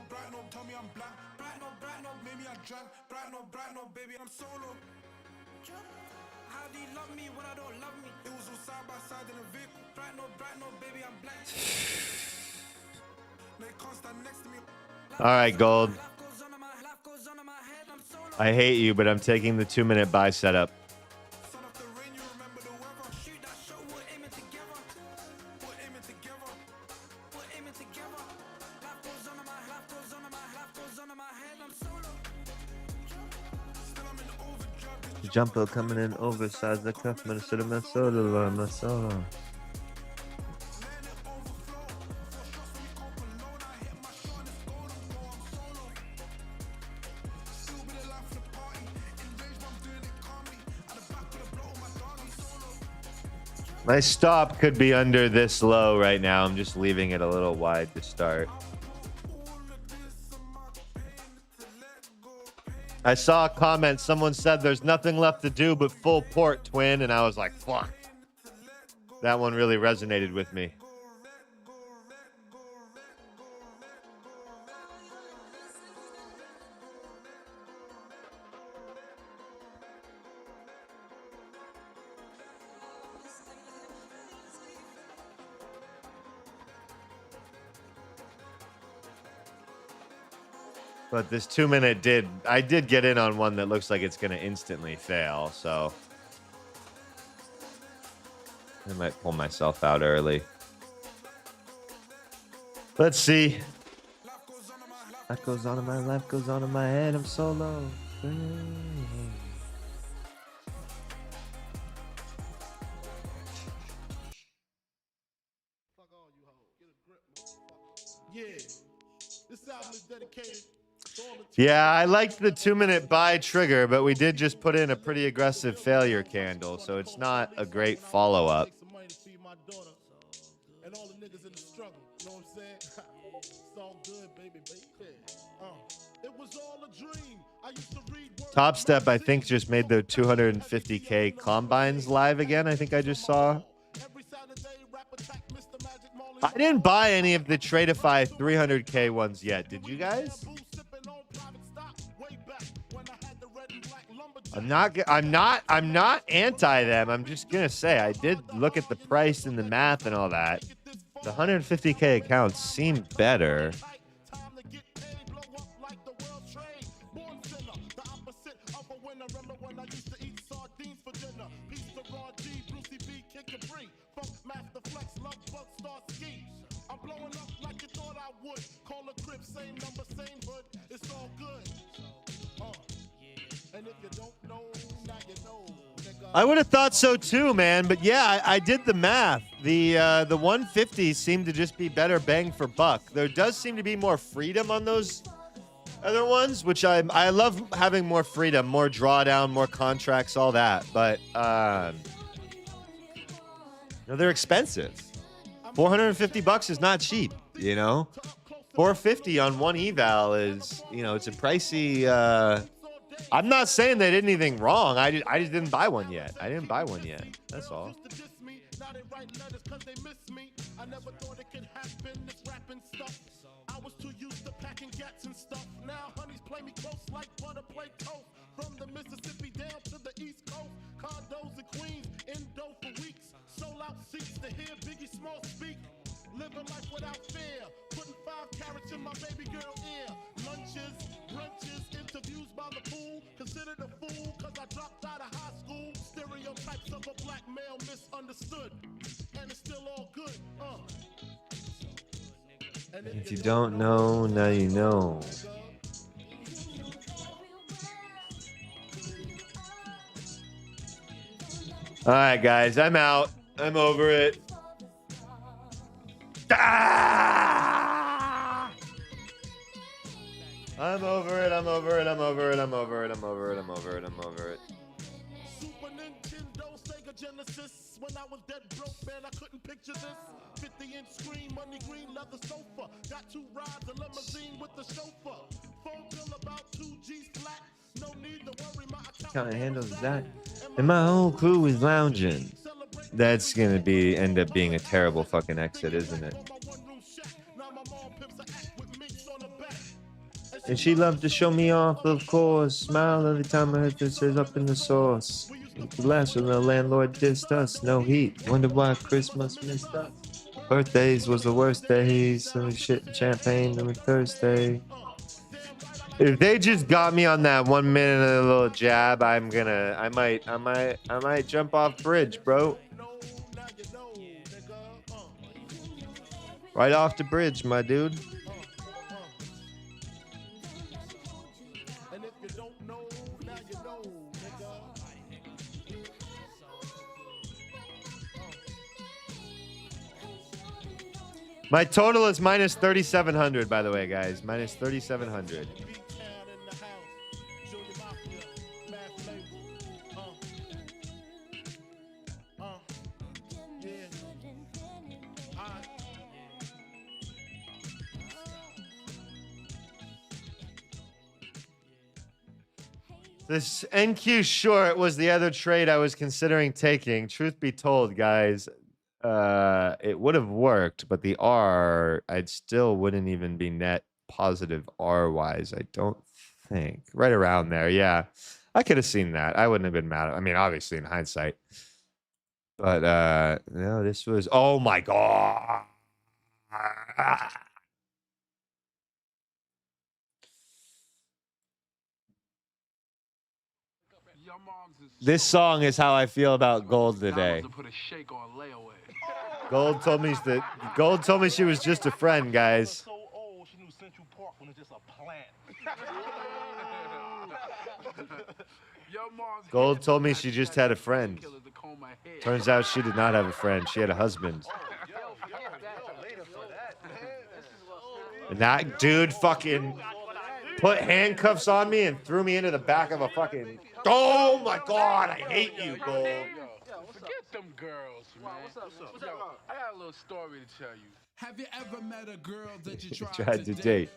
tell me I'm blank. Bright no, maybe I drank. Bright no, baby, I'm solo. How do you love me when I don't love me? It was all side by side in a vehicle. Bright no, baby, I'm blank. No, you can't stand next to me. All right, Gold. I hate you, but I'm taking the 2-minute buy setup. Son of the rain, you remember the weather. Shoot that shot, we're aiming together. We're aiming together. We're aiming together. Life goes on in my head, I'm solo. Still I'm in overdrive. Jumper coming in oversized. The cuff, man, instead of my solo, my solo. My stop could be under this low right now. I'm just leaving it a little wide to start. I saw a comment. Someone said there's nothing left to do but full port, twin. And I was like, fuck. That one really resonated with me. But this 2-minute I did get in on one that looks like it's going to instantly fail, so I might pull myself out early. Let's see. Life goes on in my life goes on in my head. I'm so low. Yeah, I liked the 2-minute buy trigger, but we did just put in a pretty aggressive failure candle, so it's not a great follow-up. Top Step, I think, just made the 250K combines live again. I think I just saw. I didn't buy any of the Tradeify 300K ones yet. Did you guys? I'm not anti them. I'm just gonna say I did look at the price and the math and all that. The 150K accounts seem better. I would have thought so too, man. But yeah, I did the math. The 150 seemed to just be better bang for buck. There does seem to be more freedom on those other ones, which I love having more freedom, more drawdown, more contracts, all that. But they're expensive. $450 is not cheap, you know. $450 on one eval is, it's a pricey. I'm not saying they did anything wrong. I just didn't buy one yet. That's all. I was too used to packing gats and stuff. Now honeys play me close like butter play toast. From the Mississippi down to the East Coast, condos in Queens, indo for weeks. Sold out seats to hear Biggie Small speak. Living life without fear, putting 5 carats in my baby girl ear. Lunches, brunches, interviews by the pool. Considered a fool cause I dropped out of high school. Stereotypes of a black male misunderstood. And it's still all good, If you don't know, now you know. All right, guys, I'm out. I'm over it. Ah! I'm over it. Super Nintendo, Sega Genesis. When I was dead broke, man, I couldn't picture this. 50-inch screen, money green, leather sofa. Got 2 rides, a limousine with the chauffeur. Phone bill about 2 G's flat. No need to worry, my account. What kind of handle is that? And my whole crew is lounging. That's gonna end up being a terrible fucking exit, isn't it? Now my mom And she loved to show me off, of course. Smile every time I heard this says up in the sauce. The last when the landlord dissed us. No heat. Wonder why Christmas missed us. Birthdays was the worst days. Some shit and champagne on Thursday. If they just got me on that 1 minute of a little jab, I might jump off bridge, bro. Right off the bridge, my dude. My total is minus 3,700, by the way, guys. Minus 3,700. This NQ short was the other trade I was considering taking. Truth be told, guys, it would have worked, but the R, I still wouldn't even be net positive R-wise, I don't think. Right around there, yeah. I could have seen that. I wouldn't have been mad. I mean, obviously, in hindsight. But, no, this was... Oh, my God. This song is how I feel about Gold today. Gold told me she was just a friend, guys. Gold told me she just had a friend. Turns out she did not have a friend. She had a husband. And that dude fucking put handcuffs on me and threw me into the back of a fucking... Oh my God, I hate you, Gold. Forget them girls, man. What's up? I got a little story to tell you. Have you ever met a girl that you tried to date?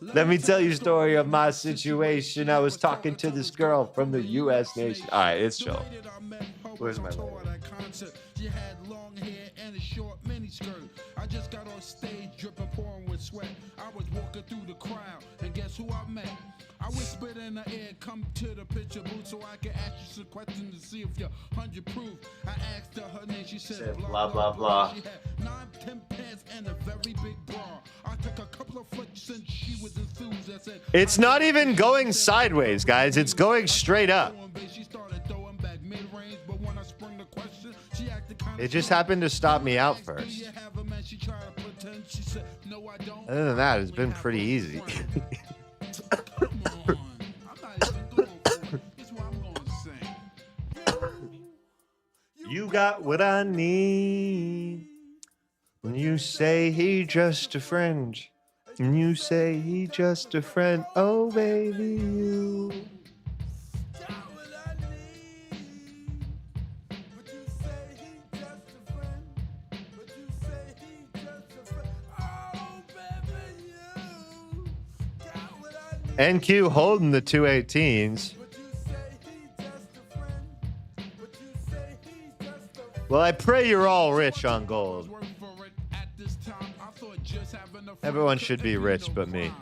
Let me tell you a story of my situation. I was talking to this girl from the U.S. nation. All right, it's chill. Where's my letter? She had long hair and a short mini skirt. I just got on stage dripping, pouring with sweat. I was walking through the crowd, and guess who I met? I whispered in the air, come to the picture booth so I can ask you some questions to see if you're 100 proof. I asked her name, she said blah, blah, blah. She had 9, 10 pants and a very big bra. I took a couple of flicks and she was enthused. I said, it's not even going sideways, guys. It's going straight up. It just happened to stop me out first. Other than that, it's been pretty easy. You got what I need. When you say he just a friend. When you say he just a friend. Oh, baby, you. NQ holding the 218s. Well, I pray you're all rich on Gold. Everyone should be rich but me.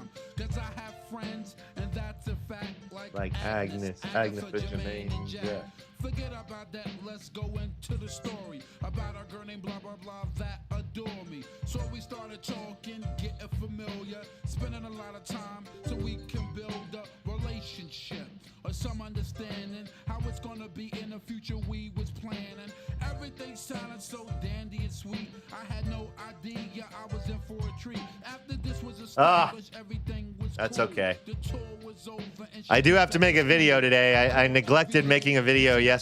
Like Agnes Jermaine. Yeah. Forget about that, let's go into the story about a girl named blah blah blah that adore me. So we started talking, getting familiar, spending a lot of time so we can build a relationship or some understanding how it's gonna be in the future. We was planning, everything sounded so dandy and sweet. I had no idea I was in for a treat. After this was established, everything was that's cool. okay. The tour was over and I do have to make a video today. I neglected making a video yesterday.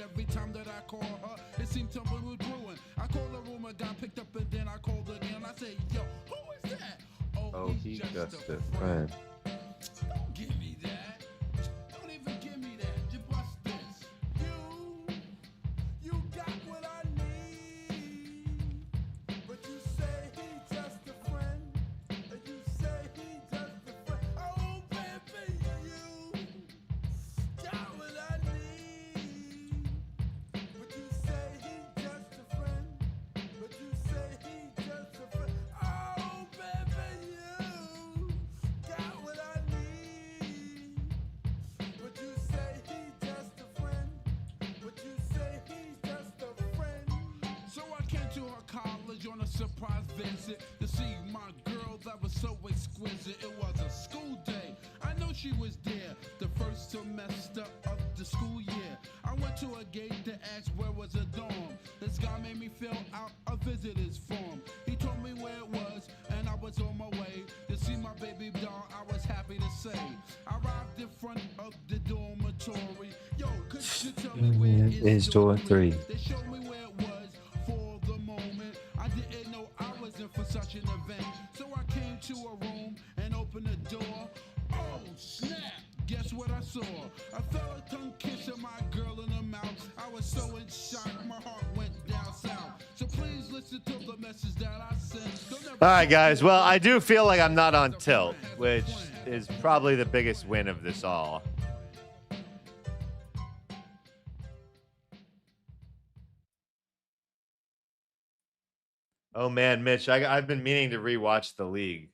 Every time that I call her, it seemed something was brewing. I called the room, got picked up, and then I called again. I said, yo, who is that? Oh, he's just a friend. Don't give me that. Don't even give me that. You bust this. You got what I need. But you say he just a friend. And you say he just a friend. Oh, baby, you got what I need. But you say he just a friend. But you say he just a friend. a surprise visit to see my girl that was so exquisite. It was a school day. I know she was there the first semester of the school year. I went to a gate to ask where was a dorm. This guy made me fill out a visitor's form. He told me where it was, and I was on my way to see my baby doll. I was happy to say. I arrived in front of the dormitory. Yo, could you tell me where is door 3? They showed me where it was for the moment. I didn't know I was in for such an event. So I came to a room and opened the door. Oh, snap! Guess what I saw? I felt a tongue kissing my girl in the mouth. I was so in shock, my heart went down south. So please listen to the message that I sent. All right, guys. Well, I do feel like I'm not on tilt, which is probably the biggest win of this all. Oh, man, Mitch, I've been meaning to rewatch The League.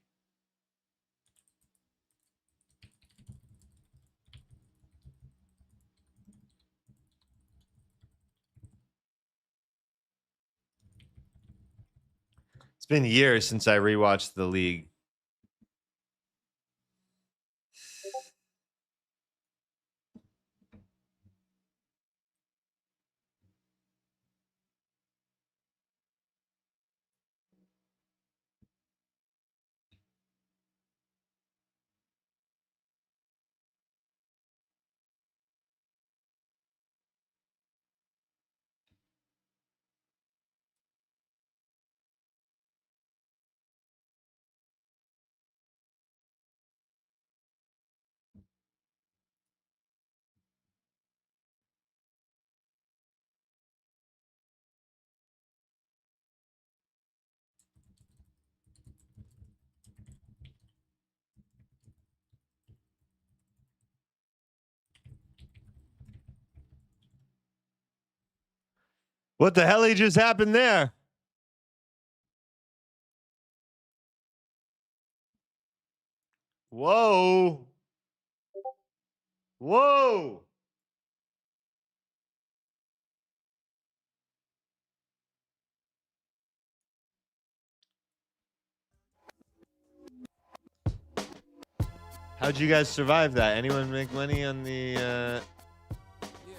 It's been years since I rewatched The League. What the hell just happened there? Whoa. Whoa. How'd you guys survive that? Anyone make money on the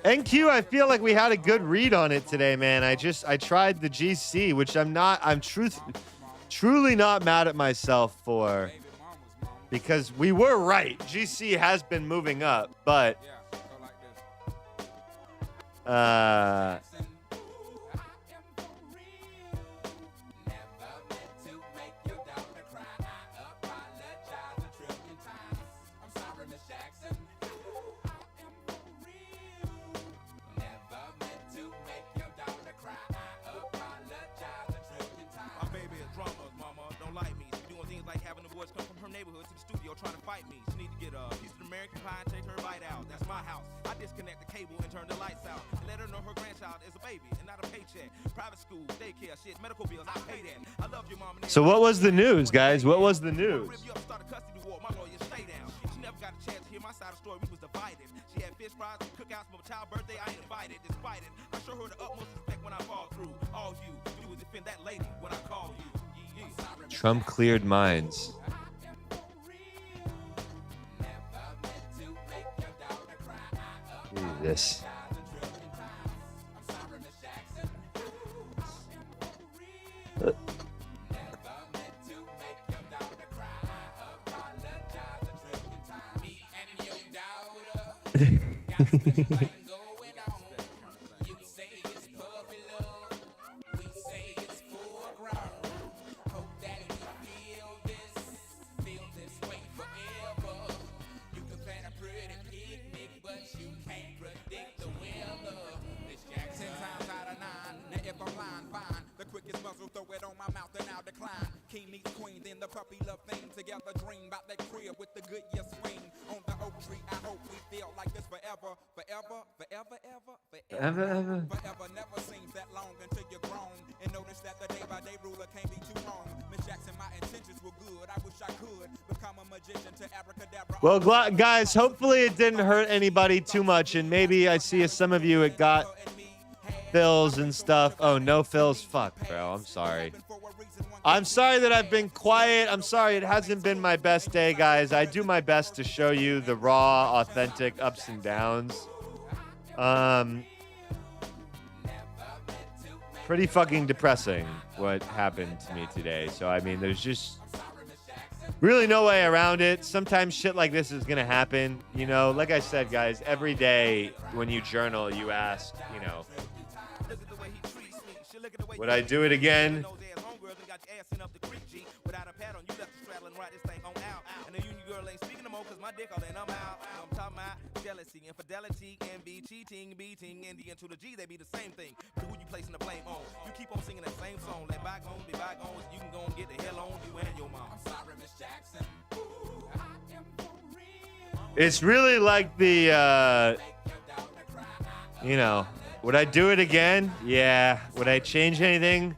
NQ? I feel like we had a good read on it today, man. I tried the GC, which I'm truly not mad at myself for, because we were right. GC has been moving up, but trying to fight me. She need to get a piece of American pie and take her bite out. That's my house. I disconnect the cable and turn the lights out. And let her know her grandchild is a baby and not a paycheck. Private school, daycare, shit, medical bills, I pay that. I love your mom. So what was the news, guys? What was the news? Start a custody war. My lawyer, stay down. She never got a chance to hear my side of the story. We was divided. She had fish fries, cookouts for my child's birthday. I ain't invited. Despite it, I show her the utmost respect when I fall through. All you do is defend that lady when I call you. Trump cleared minds. This. Well, guys, hopefully it didn't hurt anybody too much, and maybe I see some of you it got fills and stuff. Oh, no fills. Fuck, bro. I'm sorry. I'm sorry that I've been quiet. I'm sorry it hasn't been my best day, guys. I do my best to show you the raw, authentic ups and downs. Pretty fucking depressing what happened to me today. So, I mean, there's just really no way around it. Sometimes shit like this is going to happen. You know, like I said, guys, every day when you journal, you ask, you know, would I do it again? Jealousy, infidelity, envy, cheating, beating, Indian to the G, they be the same thing. But who you placing the blame on? You keep on singing that same song. Let bygones be bygones. You can go and get the hell on you and your mom. I'm sorry, Miss Jackson. Ooh, I am for real. It's really like the, you know, would I do it again? Yeah. Would I change anything?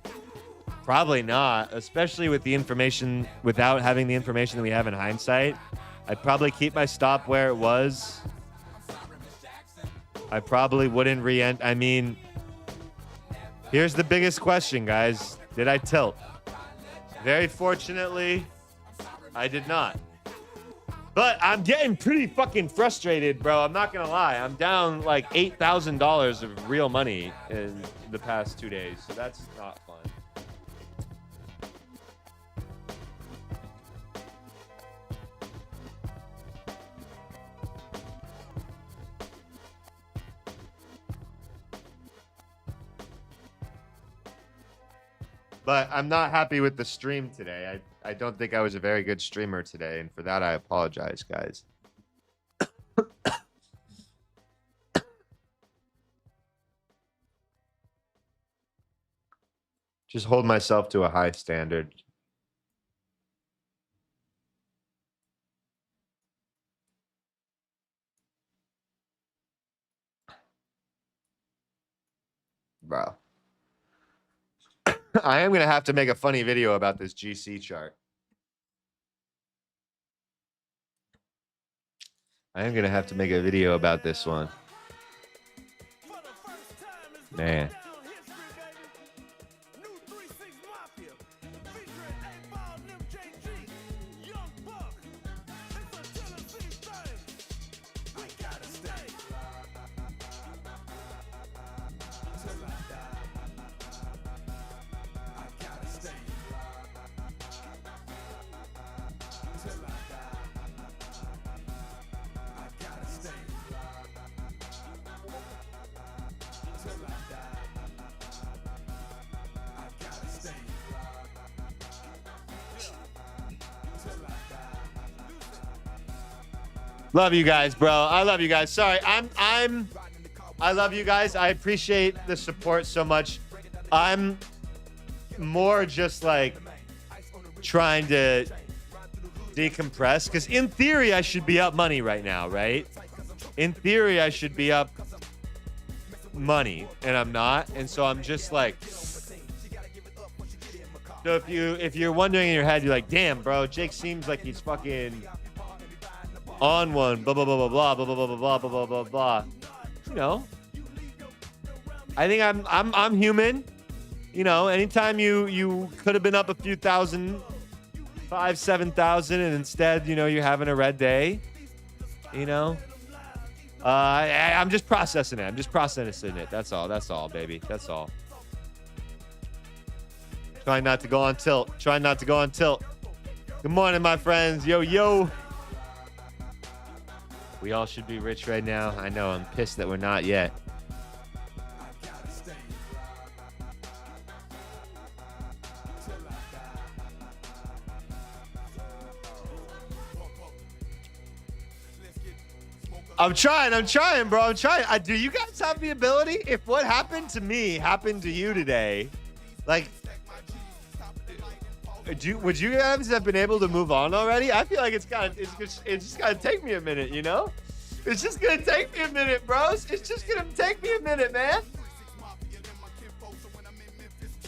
Probably not, especially with the information, without having the information that we have in hindsight. I'd probably keep my stop where it was. I probably wouldn't re-enter. I mean, here's the biggest question, guys. Did I tilt? Very fortunately, I did not. But I'm getting pretty fucking frustrated, bro. I'm not gonna lie. I'm down like $8,000 of real money in the past 2 days. So that's not fun. But I'm not happy with the stream today. I don't think I was a very good streamer today, and for that I apologize, guys. Just hold myself to a high standard. Bro. I am going to have to make a funny video about this GC chart. I am going to have to make a video about this one. Man. Love you guys, bro. I love you guys. Sorry, I love you guys. I appreciate the support so much. I'm more just like trying to decompress because in theory I should be up money right now, right? In theory I should be up money and I'm not, and so I'm just like, so if you're wondering in your head, you're like, damn, bro, Jake seems like he's fucking on one, blah blah blah blah blah blah blah blah blah blah blah blah. You know, I think I'm human. You know, anytime you could have been up a few thousand, 5,000-7,000, and instead, you know, you're having a red day. You know, I'm just processing it. I'm just processing it. That's all. That's all, baby. That's all. Trying not to go on tilt. Trying not to go on tilt. Good morning, my friends. Yo, yo. We all should be rich right now. I know. I'm pissed that we're not yet. I'm trying, bro. I'm trying. Do you guys have the ability? If what happened to me happened to you today, like, would you guys have been able to move on already? I feel like it's just gotta take me a minute, you know? It's just gonna take me a minute, bros. It's just gonna take me a minute, man.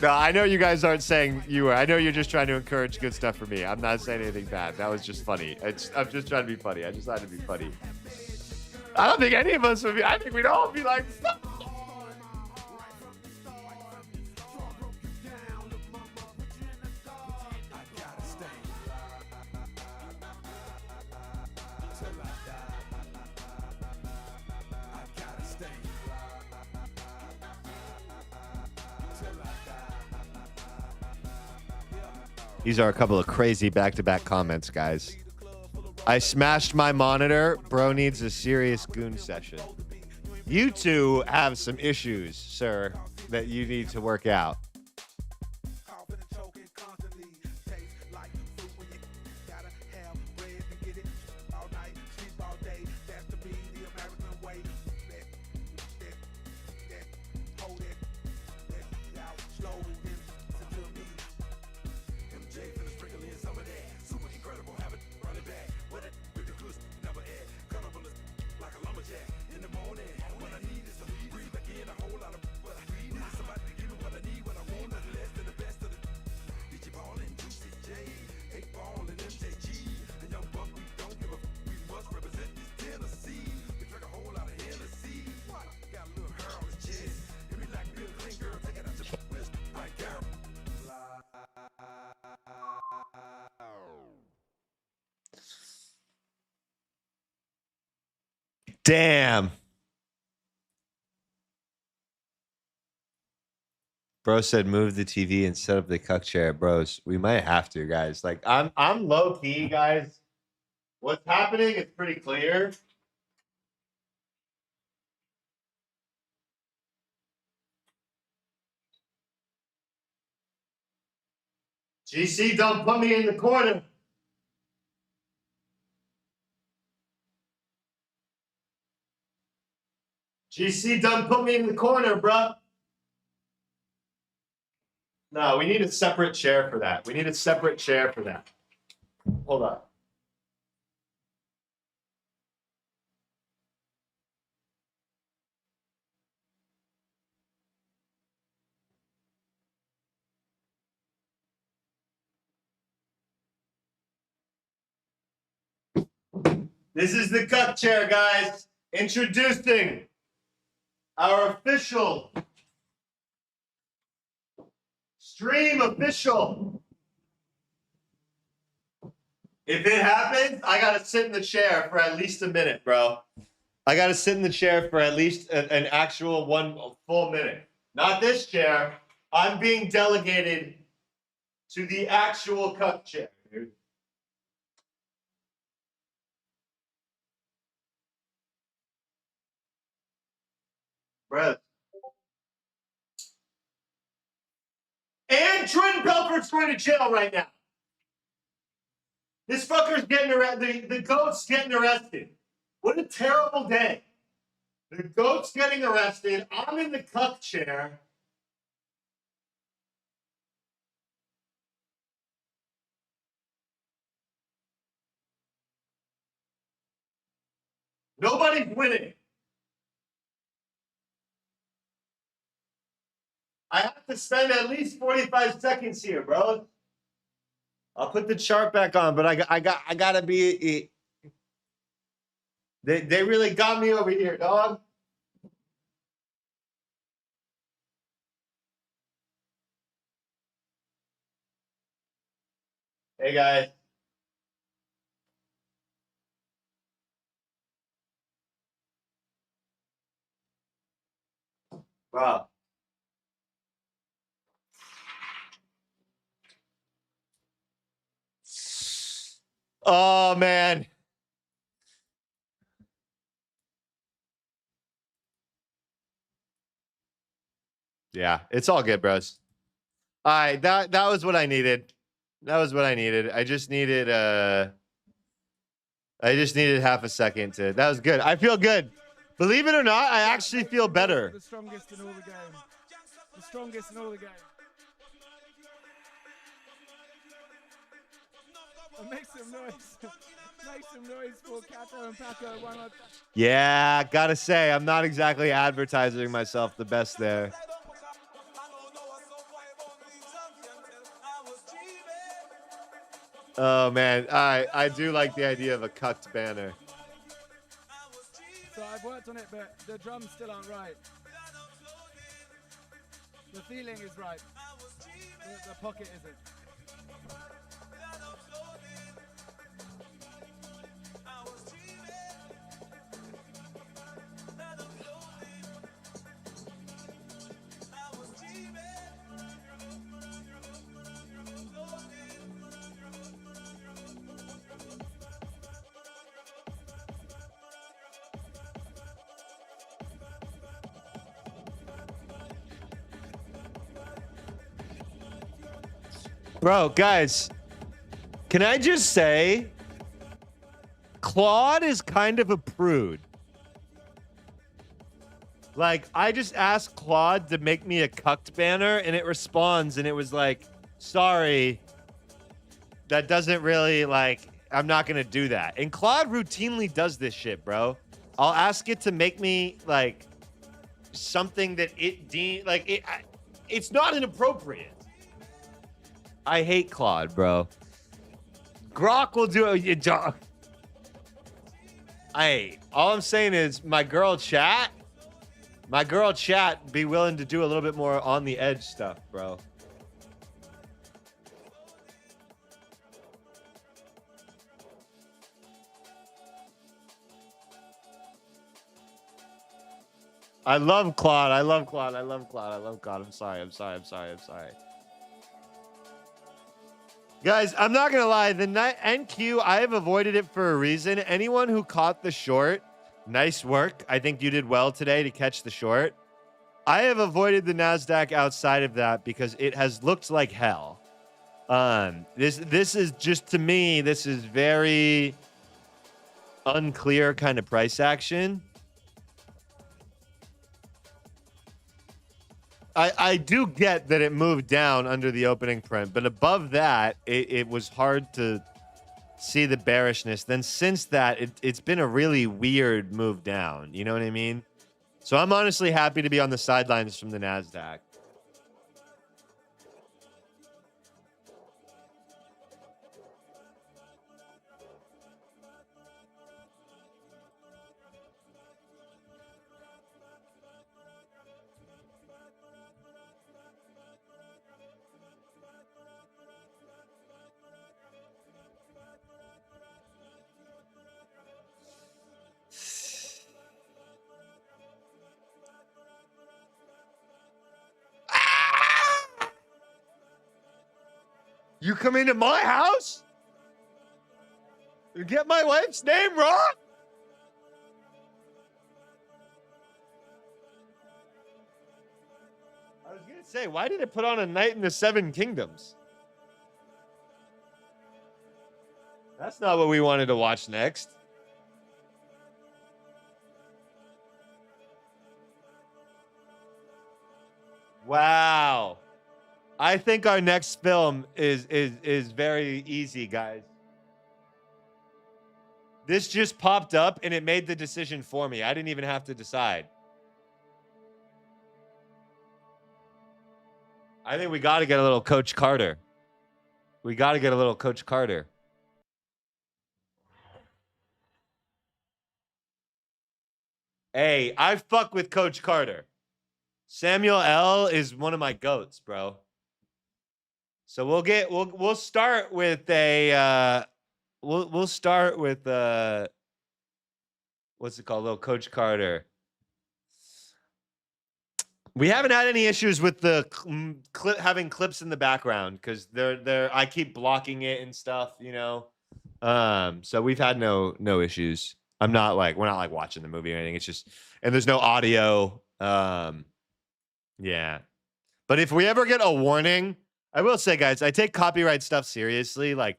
No, I know you guys aren't saying you were. I know you're just trying to encourage good stuff for me. I'm not saying anything bad. That was just funny. I'm just trying to be funny. I just thought it'd be funny. I don't think any of us would be. I think we'd all be like, fuck. These are a couple of crazy back-to-back comments, guys. I smashed my monitor. Bro needs a serious goon session. You two have some issues, sir, that you need to work out. Damn. Bro said move the TV and set up the cuck chair. Bros, we might have to, guys. Like, I'm low key, guys. What's happening is pretty clear. GC, don't put me in the corner. GC, don't put me in the corner, bro. No, we need a separate chair for that. We need a separate chair for that. Hold on. This is the cuck chair, guys. Introducing our official stream official. If it happens, I gotta sit in the chair for at least a minute, bro. I gotta sit in the chair for at least an actual one full minute. Not this chair. I'm being delegated to the actual cuck chair, dude. Bro. And Trenton Belford's going to jail right now. This fucker's getting arrested. The goat's getting arrested. What a terrible day. The goat's getting arrested. I'm in the cuck chair. Nobody's winning. I have to spend at least 45 seconds here, bro. I'll put the chart back on, but I gotta be. They really got me over here, dog. Hey guys. Wow. Oh man. Yeah, it's all good, bros. All right, that was what I needed. That was what I needed. I just needed half a second to. That was good. I feel good. Believe it or not, I actually feel better. The strongest in all the game. The strongest in all the game. Make some noise. Make some noise for Kato and Paco. One more time. Yeah, gotta say, I'm not exactly advertising myself the best there. Oh man, I do like the idea of a cucked banner. So I've worked on it, but the drums still aren't right. The feeling is right. The pocket isn't. Bro, guys, can I just say, Claude is kind of a prude. Like, I just asked Claude to make me a cucked banner, and it responds, and it was like, sorry, that doesn't really, like, I'm not going to do that. And Claude routinely does this shit, bro. I'll ask it to make me, like, something that it's not inappropriate. I hate Claude, bro. Grok will do it. All I'm saying is my girl chat be willing to do a little bit more on the edge stuff, bro. I love Claude. I'm sorry. Guys, I'm not going to lie. The NQ, I have avoided it for a reason. Anyone who caught the short, nice work. I think you did well today to catch the short. I have avoided the Nasdaq outside of that because it has looked like hell. This is just, to me, this is very unclear kind of price action. I do get that it moved down under the opening print, but above that, it was hard to see the bearishness. Then since that, it's been a really weird move down. You know what I mean? So I'm honestly happy to be on the sidelines from the Nasdaq. You come into my house? You get my wife's name wrong? I was going to say, why did it put on a Night in the Seven Kingdoms? That's not what we wanted to watch next. Wow. I think our next film is very easy, guys. This just popped up and it made the decision for me. I didn't even have to decide. I think we got to get a little Coach Carter. Hey, I fuck with Coach Carter. Samuel L. is one of my goats, bro. So we'll start with a we'll start with what's it called, little Coach Carter. We haven't had any issues with the having clips in the background because I keep blocking it and stuff, you know. So we've had no issues. We're not like watching the movie or anything. It's just, and there's no audio. Yeah. But if we ever get a warning, I will say, guys, I take copyright stuff seriously. Like,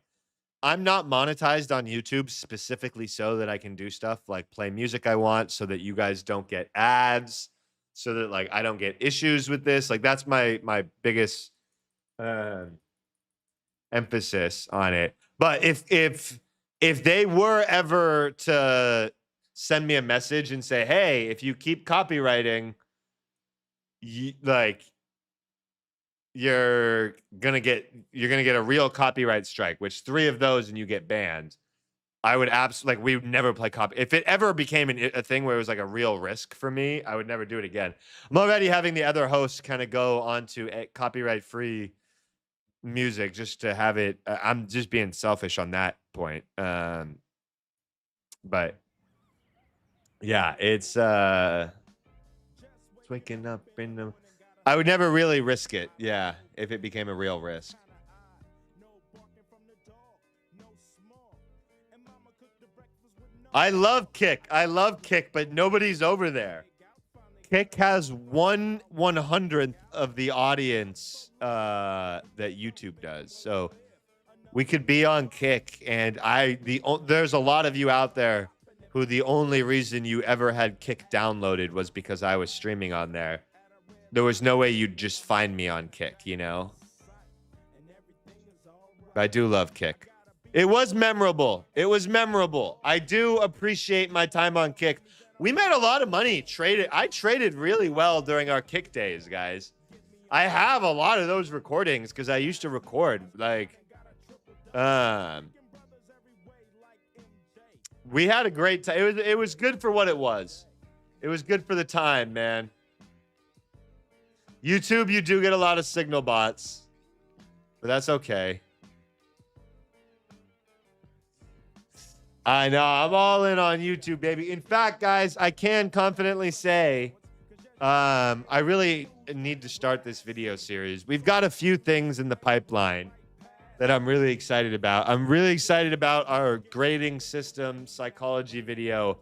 I'm not monetized on YouTube specifically so that I can do stuff like play music I want so that you guys don't get ads, so that like I don't get issues with this. Like, that's my biggest emphasis on it. But if they were ever to send me a message and say, hey, if you keep copywriting, you're gonna get a real copyright strike, which 3 of those and you get banned. I would absolutely, like, we would never play copy. If it ever became a thing where it was like a real risk for me, I would never do it again. I'm already having the other hosts kind of go onto copyright free music just to have it. I'm just being selfish on that point. But yeah, it's waking up in the. I would never really risk it, yeah, if it became a real risk. I love Kick, but nobody's over there. Kick has 1/100th of the audience that YouTube does. So we could be on Kick, and there's a lot of you out there who the only reason you ever had Kick downloaded was because I was streaming on there. There was no way you'd just find me on Kick, you know? I do love Kick. It was memorable. It was memorable. I do appreciate my time on Kick. We made a lot of money. I traded really well during our Kick days, guys. I have a lot of those recordings because I used to record. Like, we had a great time. It was good for what it was. It was good for the time, man. YouTube, you do get a lot of signal bots, but that's okay. I know, I'm all in on YouTube, baby. In fact, guys, I can confidently say I really need to start this video series. We've got a few things in the pipeline that I'm really excited about. I'm really excited about our grading system psychology video.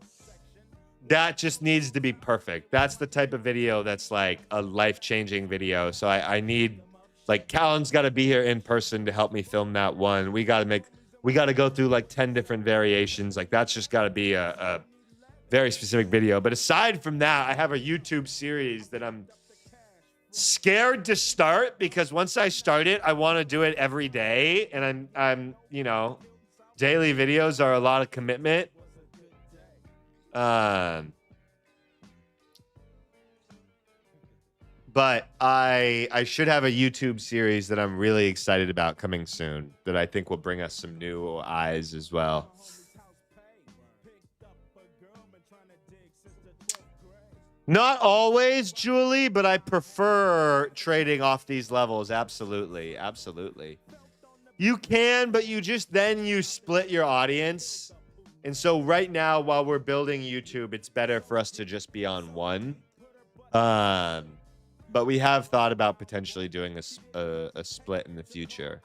That just needs to be perfect. That's the type of video that's like a life-changing video. So I need, like, Callan's got to be here in person to help me film that one. We got to go through like 10 different variations. Like, that's just got to be a very specific video. But aside from that, I have a YouTube series that I'm scared to start because once I start it, I want to do it every day. And I'm, you know, daily videos are a lot of commitment. But I should have a YouTube series that I'm really excited about coming soon that I think will bring us some new eyes as well. Not always, Julie, but I prefer trading off these levels. Absolutely. Absolutely. You can, but you split your audience. And so right now, while we're building YouTube, it's better for us to just be on one. But we have thought about potentially doing a split in the future.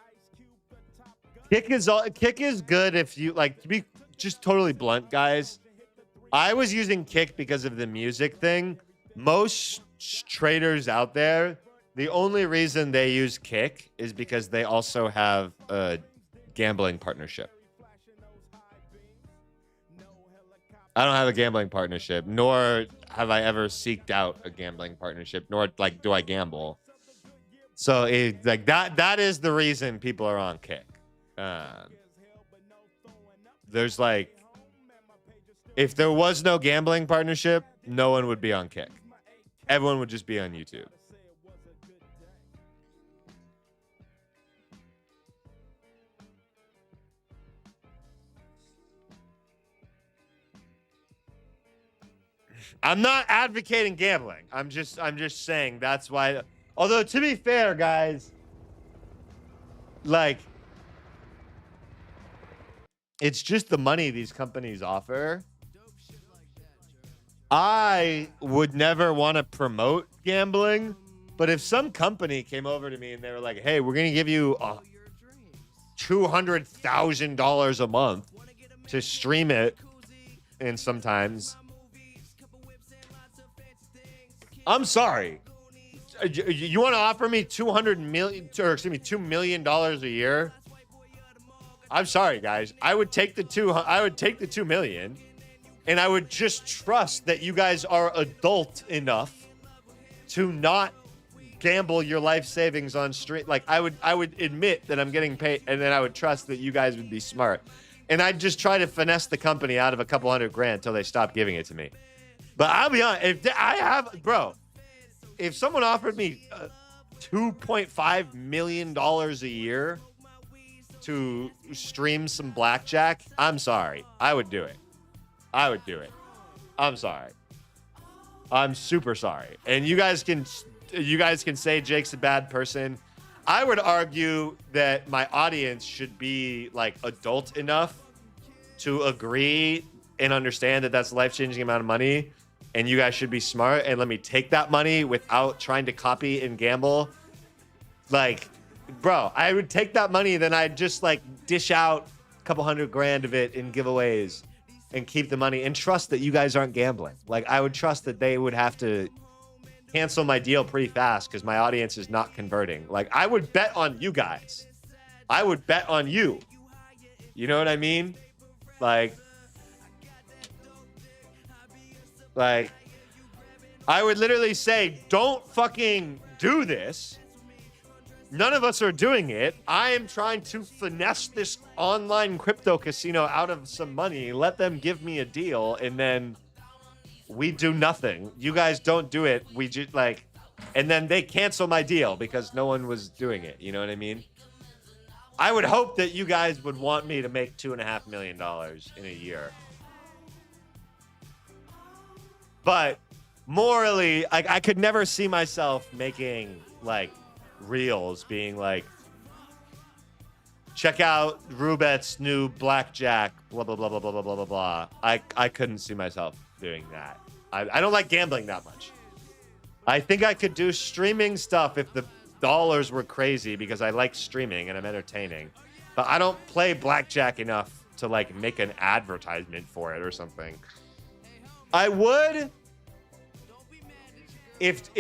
Kick is good if you like, to be just totally blunt, guys. I was using Kick because of the music thing. Most traders out there, the only reason they use Kick is because they also have a gambling partnership. I don't have a gambling partnership, nor have I ever seeked out a gambling partnership, nor like do I gamble. So like that is the reason people are on Kick. There's like, if there was no gambling partnership, no one would be on Kick. Everyone would just be on YouTube. I'm not advocating gambling. I'm just saying that's why. Although, to be fair, guys, like, it's just the money these companies offer. I would never want to promote gambling, but if some company came over to me and they were like, hey, we're going to give you $200,000 a month to stream it, and sometimes, I'm sorry. You want to offer me $2 million a year? I'm sorry, guys. I would take the $2 million, and I would just trust that you guys are adult enough to not gamble your life savings on stream. Like, I would admit that I'm getting paid, and then I would trust that you guys would be smart. And I'd just try to finesse the company out of a couple $100,000 until they stop giving it to me. But I'll be honest, if someone offered me $2.5 million a year to stream some blackjack, I'm sorry. I would do it. I'm sorry. I'm super sorry. And you guys can say Jake's a bad person. I would argue that my audience should be like adult enough to agree and understand that that's a life-changing amount of money, and you guys should be smart and let me take that money without trying to copy and gamble. Like, bro, I would take that money, then I'd just like dish out a couple $100,000 of it in giveaways and keep the money and trust that you guys aren't gambling. Like, I would trust that they would have to cancel my deal pretty fast because my audience is not converting. Like, I would bet on you guys. I would bet on you. You know what I mean? Like, I would literally say, don't fucking do this. None of us are doing it. I am trying to finesse this online crypto casino out of some money. Let them give me a deal, and then we do nothing. You guys don't do it. We just like, and then they cancel my deal because no one was doing it. You know what I mean? I would hope that you guys would want me to make $2.5 million in a year. But morally, I could never see myself making like reels being like, check out Rubet's new blackjack, blah, blah, blah, blah, blah, blah, blah, blah, blah. I couldn't see myself doing that. I don't like gambling that much. I think I could do streaming stuff if the dollars were crazy because I like streaming and I'm entertaining. But I don't play blackjack enough to like make an advertisement for it or something. I would if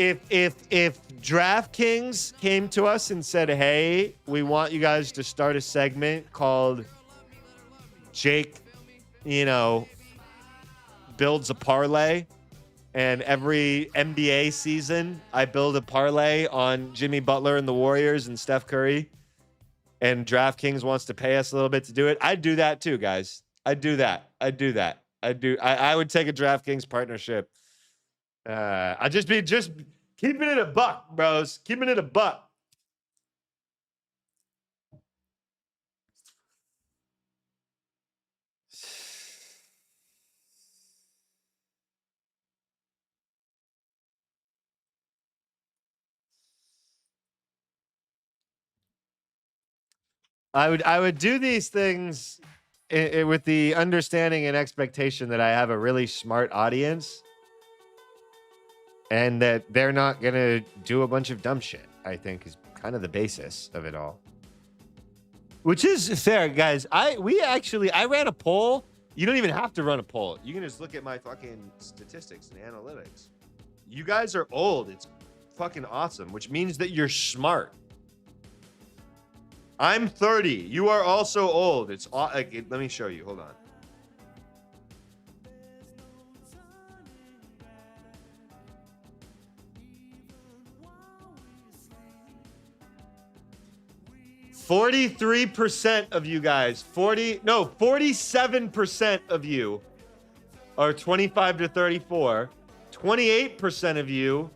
DraftKings came to us and said, hey, we want you guys to start a segment called Jake, builds a parlay, and every NBA season I build a parlay on Jimmy Butler and the Warriors and Steph Curry, and DraftKings wants to pay us a little bit to do it, I'd do that too, guys. I'd do that. I would take a DraftKings partnership. I'd just keeping it a buck, bros. Keeping it a buck. I would do these things with the understanding and expectation that I have a really smart audience and that they're not going to do a bunch of dumb shit, I think is kind of the basis of it all. Which is fair, guys. I ran a poll. You don't even have to run a poll. You can just look at my fucking statistics and analytics. You guys are old. It's fucking awesome, which means that you're smart. I'm 30. You are also old. It's like, let me show you. Hold on. %43% of you guys, 47% of you are 25 to 34. 28% of you,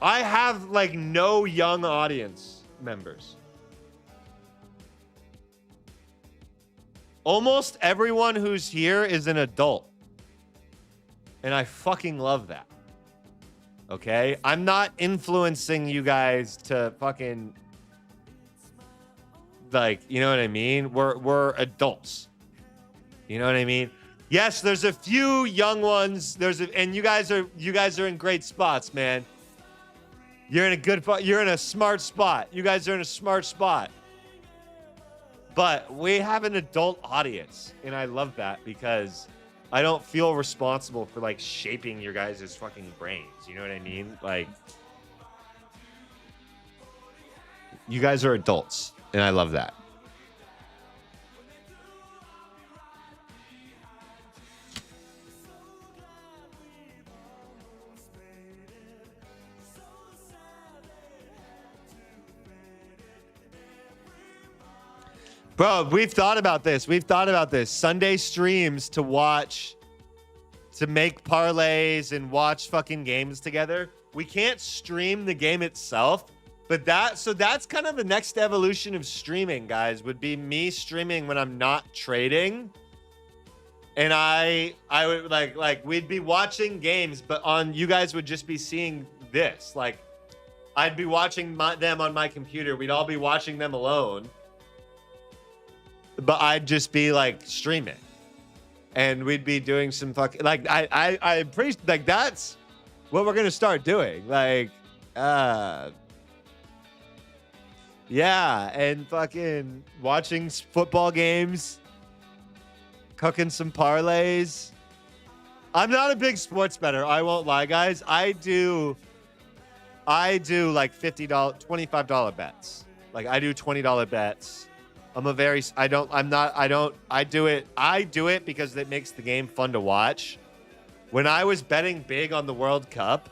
I have like no young audience members. Almost everyone who's here is an adult. And I fucking love that. Okay? I'm not influencing you guys to fucking, like, you know what I mean? We're adults. You know what I mean? Yes, there's a few young ones. And you guys are in great spots, man. You're in a smart spot. You guys are in a smart spot. But we have an adult audience, and I love that because I don't feel responsible for like shaping your guys' fucking brains. You know what I mean? Like, you guys are adults, and I love that. Bro, we've thought about this. Sunday streams to make parlays and watch fucking games together. We can't stream the game itself, but that's kind of the next evolution of streaming, guys, would be me streaming when I'm not trading. And I would like we'd be watching games, but you guys would just be seeing this. Like, I'd be watching them on my computer. We'd all be watching them alone. But I'd just be like streaming, and we'd be doing some fucking like I'm pretty like that's what we're gonna start doing. Like, yeah, and fucking watching football games, cooking some parlays, I'm not a big sports bettor. I won't lie, guys. I do like $50, $25 bets. Like I do $20 bets. I do it because it makes the game fun to watch. When I was betting big on the World Cup,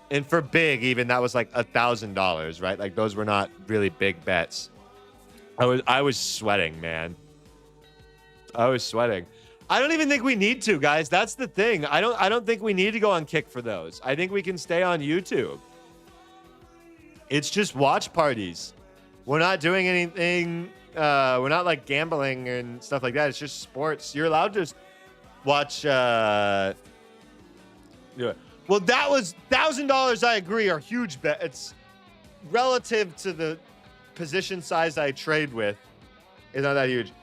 and for big even, that was like $1,000, right? Like those were not really big bets. I was sweating, man. I was sweating. I don't even think we need to, guys. That's the thing. I don't think we need to go on Kick for those. I think we can stay on YouTube. It's just watch parties. We're not doing anything. We're not like gambling and stuff like that. It's just sports. You're allowed to watch. Well, that was $1,000. I agree. Are huge bet. It's relative to the position size I trade with. It's not that huge.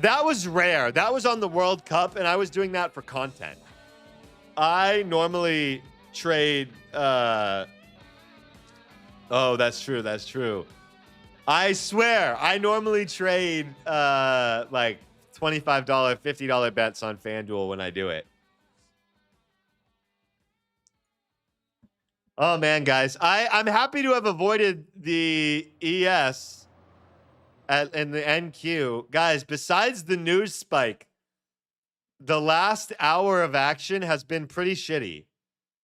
That was rare. That was on the World Cup, and I was doing that for content. I normally trade. Oh, that's true. That's true. I swear, I normally trade like $25, $50 bets on FanDuel when I do it. Oh man, guys, I'm happy to have avoided the ES in the NQ. Guys, besides the news spike, the last hour of action has been pretty shitty.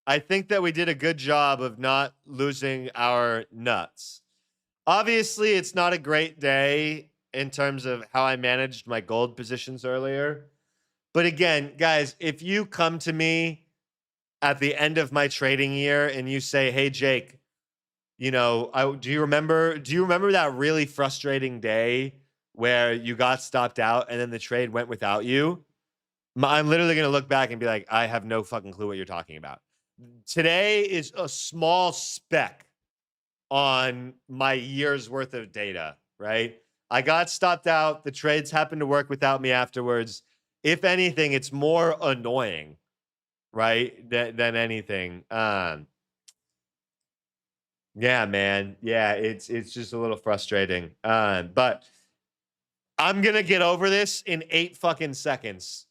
I think that we did a good job of not losing our nuts. Obviously, it's not a great day in terms of how I managed my gold positions earlier. But again, guys, if you come to me at the end of my trading year and you say, "Hey, Jake, you know, do you remember that really frustrating day where you got stopped out and then the trade went without you?" I'm literally going to look back and be like, I have no fucking clue what you're talking about. Today is a small speck on my year's worth of data, right? I got stopped out. The trades happened to work without me afterwards. If anything, it's more annoying, right? Than anything. Yeah, man. Yeah, it's just a little frustrating. But I'm going to get over this in 8 fucking seconds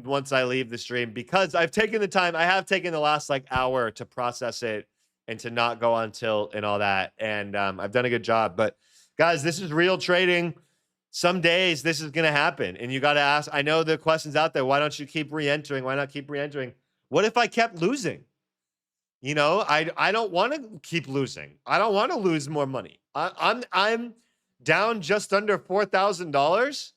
once I leave the stream, because I've taken the time. I have taken the last like hour to process it and to not go on tilt and all that. And I've done a good job. But guys, this is real trading. Some days this is going to happen. And you got to ask, I know the question's out there. Why don't you keep re-entering? Why not keep re-entering? What if I kept losing? You know, I don't want to keep losing. I don't want to lose more money. I'm down just under $4,000.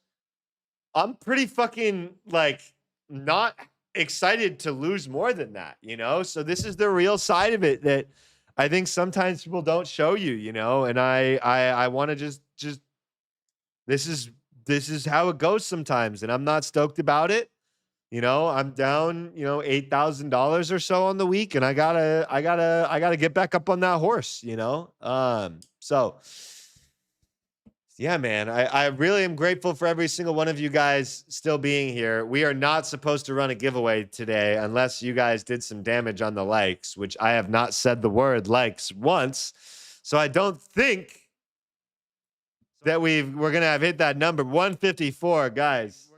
I'm pretty fucking like not excited to lose more than that, you know? So this is the real side of it that I think sometimes people don't show you, you know? And I want to just this is how it goes sometimes, and I'm not stoked about it. You know, I'm down, you know, $8,000 or so on the week, and I gotta get back up on that horse, you know? So yeah, man, I really am grateful for every single one of you guys still being here. We are not supposed to run a giveaway today unless you guys did some damage on the likes, which I have not said the word likes once. So I don't think that we're going to have hit that number. 154, guys.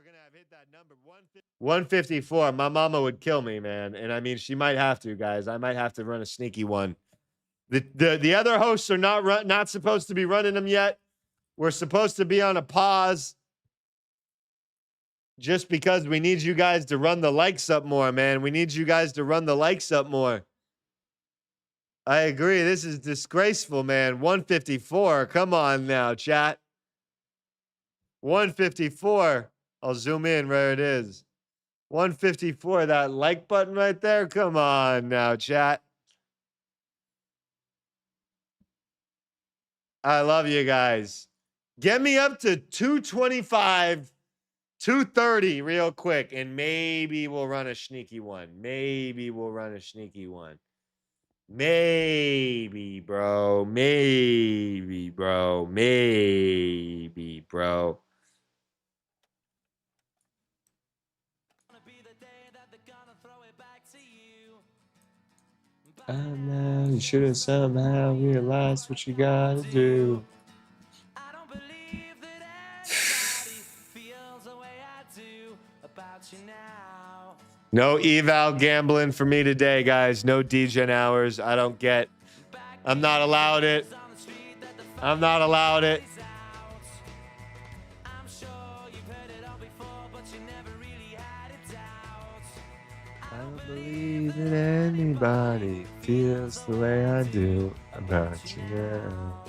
154. My mama would kill me, man. And I mean, she might have to, guys. I might have to run a sneaky one. The other hosts are not supposed to be running them yet. We're supposed to be on a pause just because we need you guys to run the likes up more, man. We need you guys to run the likes up more. I agree. This is disgraceful, man. 154. Come on now, chat. 154. I'll zoom in where it is. 154. That like button right there. Come on now, chat. I love you guys. Get me up to 225, 230 real quick, and maybe we'll run a sneaky one. Maybe we'll run a sneaky one. Maybe, bro. Maybe, bro. Maybe, bro. I know you should have somehow realized what you gotta do. No eval gambling for me today, guys. No DGen hours. I don't get. I'm not allowed it. I'm not allowed it. I don't believe that anybody feels the way I do about you now.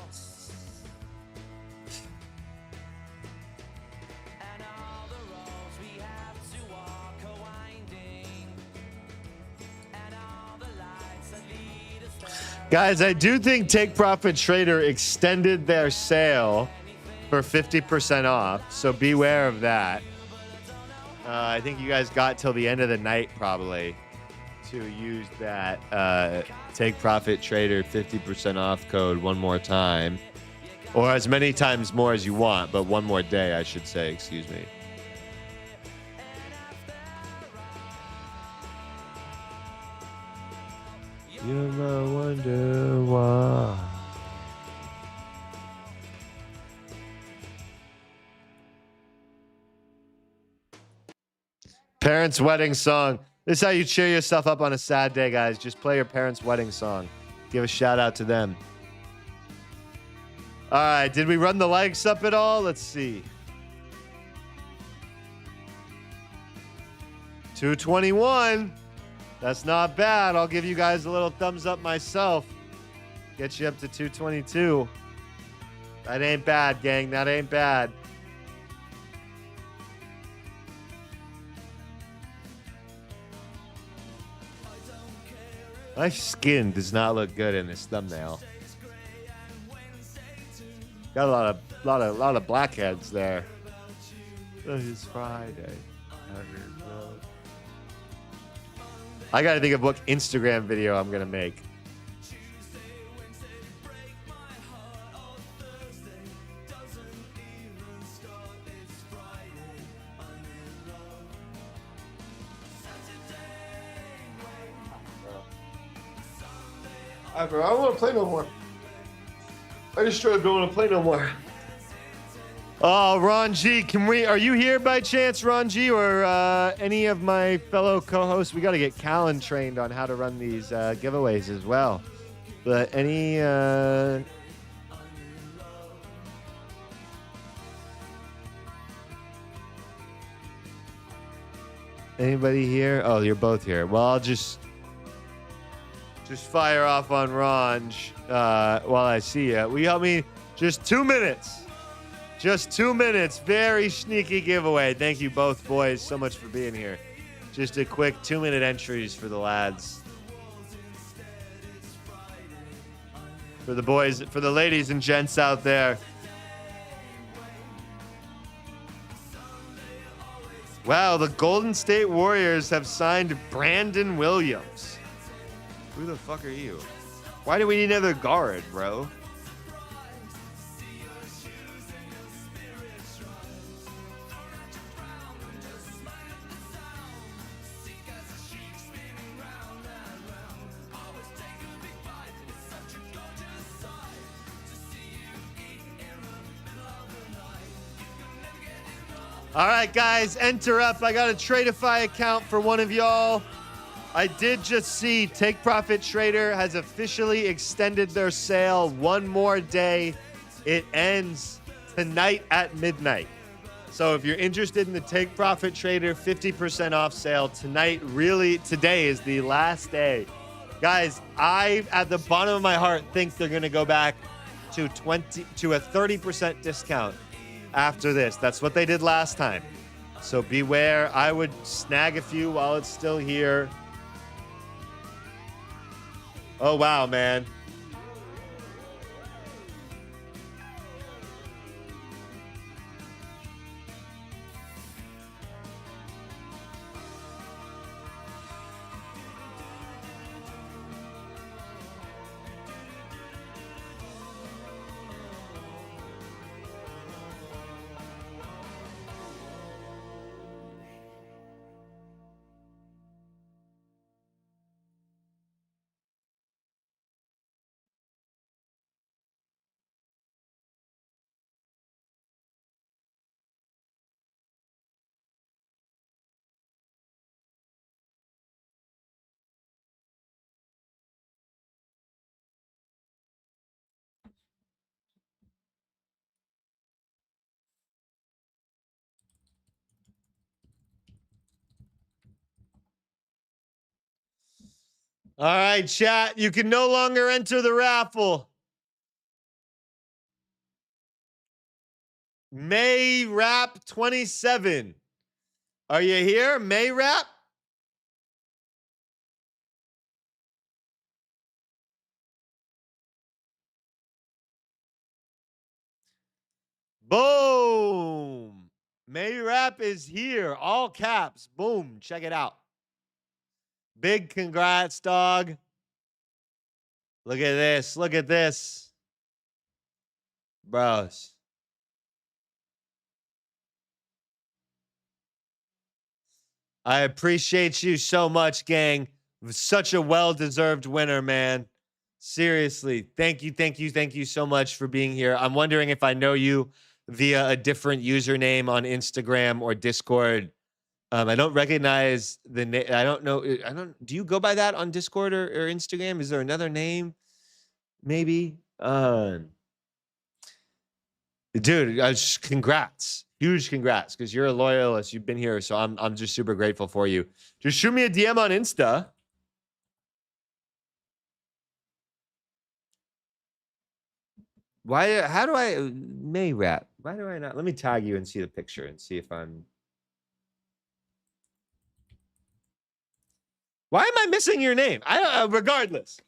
Guys, I do think Take Profit Trader extended their sale for 50% off, so beware of that. I think you guys got till the end of the night probably to use that Take Profit Trader 50% off code one more time, or as many times more as you want, but one more day, I should say, excuse me. You ever wonder why? Parents' wedding song. This is how you cheer yourself up on a sad day, guys. Just play your parents' wedding song. Give a shout out to them. All right, did we run the likes up at all? Let's see. 221. That's not bad. I'll give you guys a little thumbs up myself. Get you up to 222. That ain't bad, gang. That ain't bad. My skin does not look good in this thumbnail. Got a lot of blackheads there. It's Friday. I gotta think of what Instagram video I'm gonna make. I don't want to play no more. I just straight up don't want to play no more. Oh, Ron G, are you here by chance, Ron G, or any of my fellow co-hosts? We got to get Callan trained on how to run these giveaways as well. But anybody here? Oh, you're both here. Well, I'll just fire off on Ronj while I see you. Will you help me? Just 2 minutes. Just 2 minutes. Very sneaky giveaway. Thank you both boys so much for being here. Just a quick 2-minute entries for the lads. For the boys, for the ladies and gents out there. Wow, the Golden State Warriors have signed Brandon Williams. Who the fuck are you? Why do we need another guard, bro? All right, guys, enter up. I got a Tradeify account for one of y'all. I did just see Take Profit Trader has officially extended their sale one more day. It ends tonight at midnight. So if you're interested in the Take Profit Trader 50% off sale tonight, really today is the last day. Guys, I at the bottom of my heart think they're going to go back to a 30% discount after this. That's what they did last time. So beware. I would snag a few while it's still here. Oh, wow, man. All right, chat. You can no longer enter the raffle. May Rap 27. Are you here, May Rap? Boom. May Rap is here. All caps. Boom. Check it out. Big congrats, dog. Look at this. Look at this. Bros. I appreciate you so much, gang. Such a well-deserved winner, man. Seriously. Thank you, thank you, thank you so much for being here. I'm wondering if I know you via a different username on Instagram or Discord. I don't recognize the name. I don't know. Do you go by that on Discord or Instagram? Is there another name? Maybe. Dude, congrats. Huge congrats, because you're a loyalist. You've been here, so I'm just super grateful for you. Just shoot me a DM on Insta. Why? How do I May Rap? Why do I not? Let me tag you and see the picture and see if I'm. Why am I missing your name? Regardless,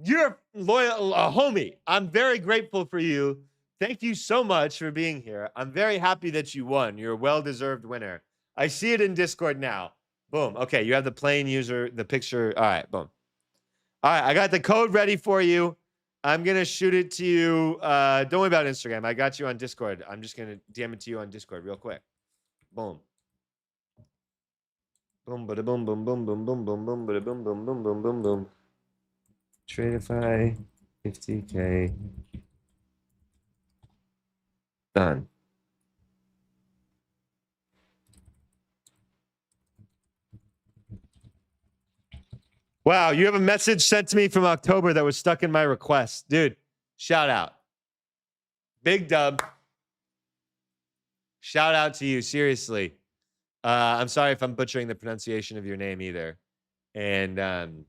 you're loyal, a homie. I'm very grateful for you. Thank you so much for being here. I'm very happy that you won. You're a well-deserved winner. I see it in Discord now. Boom. Okay, you have the plain user, the picture. All right, boom. All right, I got the code ready for you. I'm going to shoot it to you. Don't worry about Instagram. I got you on Discord. I'm just going to DM it to you on Discord real quick. Boom. Boom, bada boom, boom, boom, boom, boom, boom, boom, bada boom, boom, boom, boom, boom, boom. Tradeify, 50K. Done. Wow, you have a message sent to me from October that was stuck in my request. Dude, shout out. Big dub. Shout out to you, seriously. I'm sorry if I'm butchering the pronunciation of your name either. And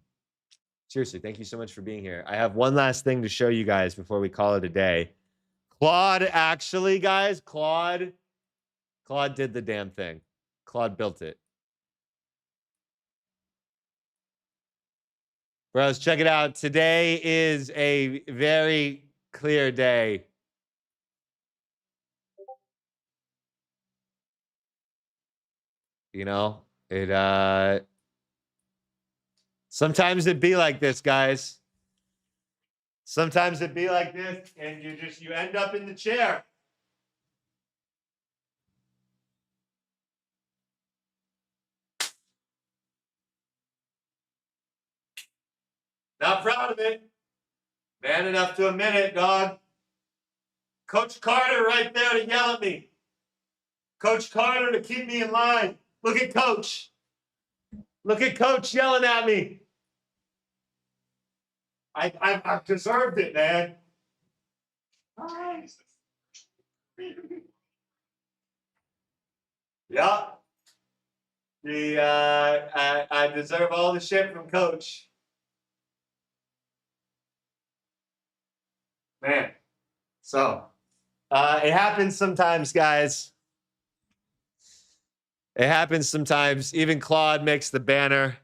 seriously, thank you so much for being here. I have one last thing to show you guys before we call it a day. Claude, actually, guys, Claude did the damn thing. Claude built it. Bros, check it out. Today is a very clear day. You know, sometimes it be like this, guys. Sometimes it be like this, and you end up in the chair. Not proud of it. Man enough to admit it, dog. Coach Carter right there to yell at me. Coach Carter to keep me in line. Look at Coach. Look at Coach yelling at me. I've deserved it, man. Yeah. I deserve all the shit from Coach. Man. So, it happens sometimes, guys. It happens sometimes. Even Claude makes the banner.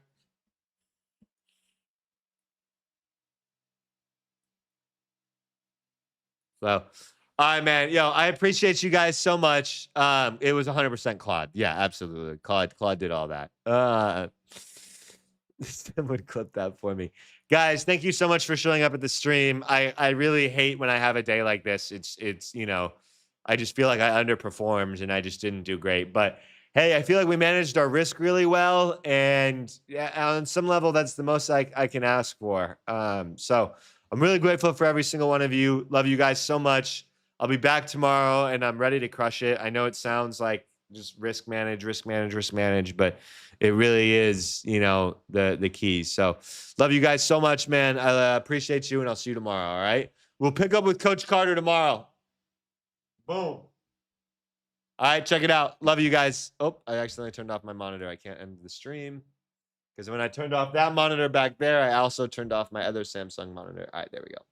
So, all right, man. Yo, I appreciate you guys so much. It was 100% Claude. Yeah, absolutely. Claude did all that. Someone clip that for me. Guys, thank you so much for showing up at the stream. I really hate when I have a day like this. It's you know, I just feel like I underperformed and I just didn't do great. But hey, I feel like we managed our risk really well. And on some level, that's the most I can ask for. So I'm really grateful for every single one of you. Love you guys so much. I'll be back tomorrow and I'm ready to crush it. I know it sounds like just risk manage, but it really is, you know, the key. So love you guys so much, man. I appreciate you and I'll see you tomorrow. All right. We'll pick up with Coach Carter tomorrow. Boom. All right, check it out. Love you guys. Oh, I accidentally turned off my monitor. I can't end the stream. Because when I turned off that monitor back there, I also turned off my other Samsung monitor. All right, there we go.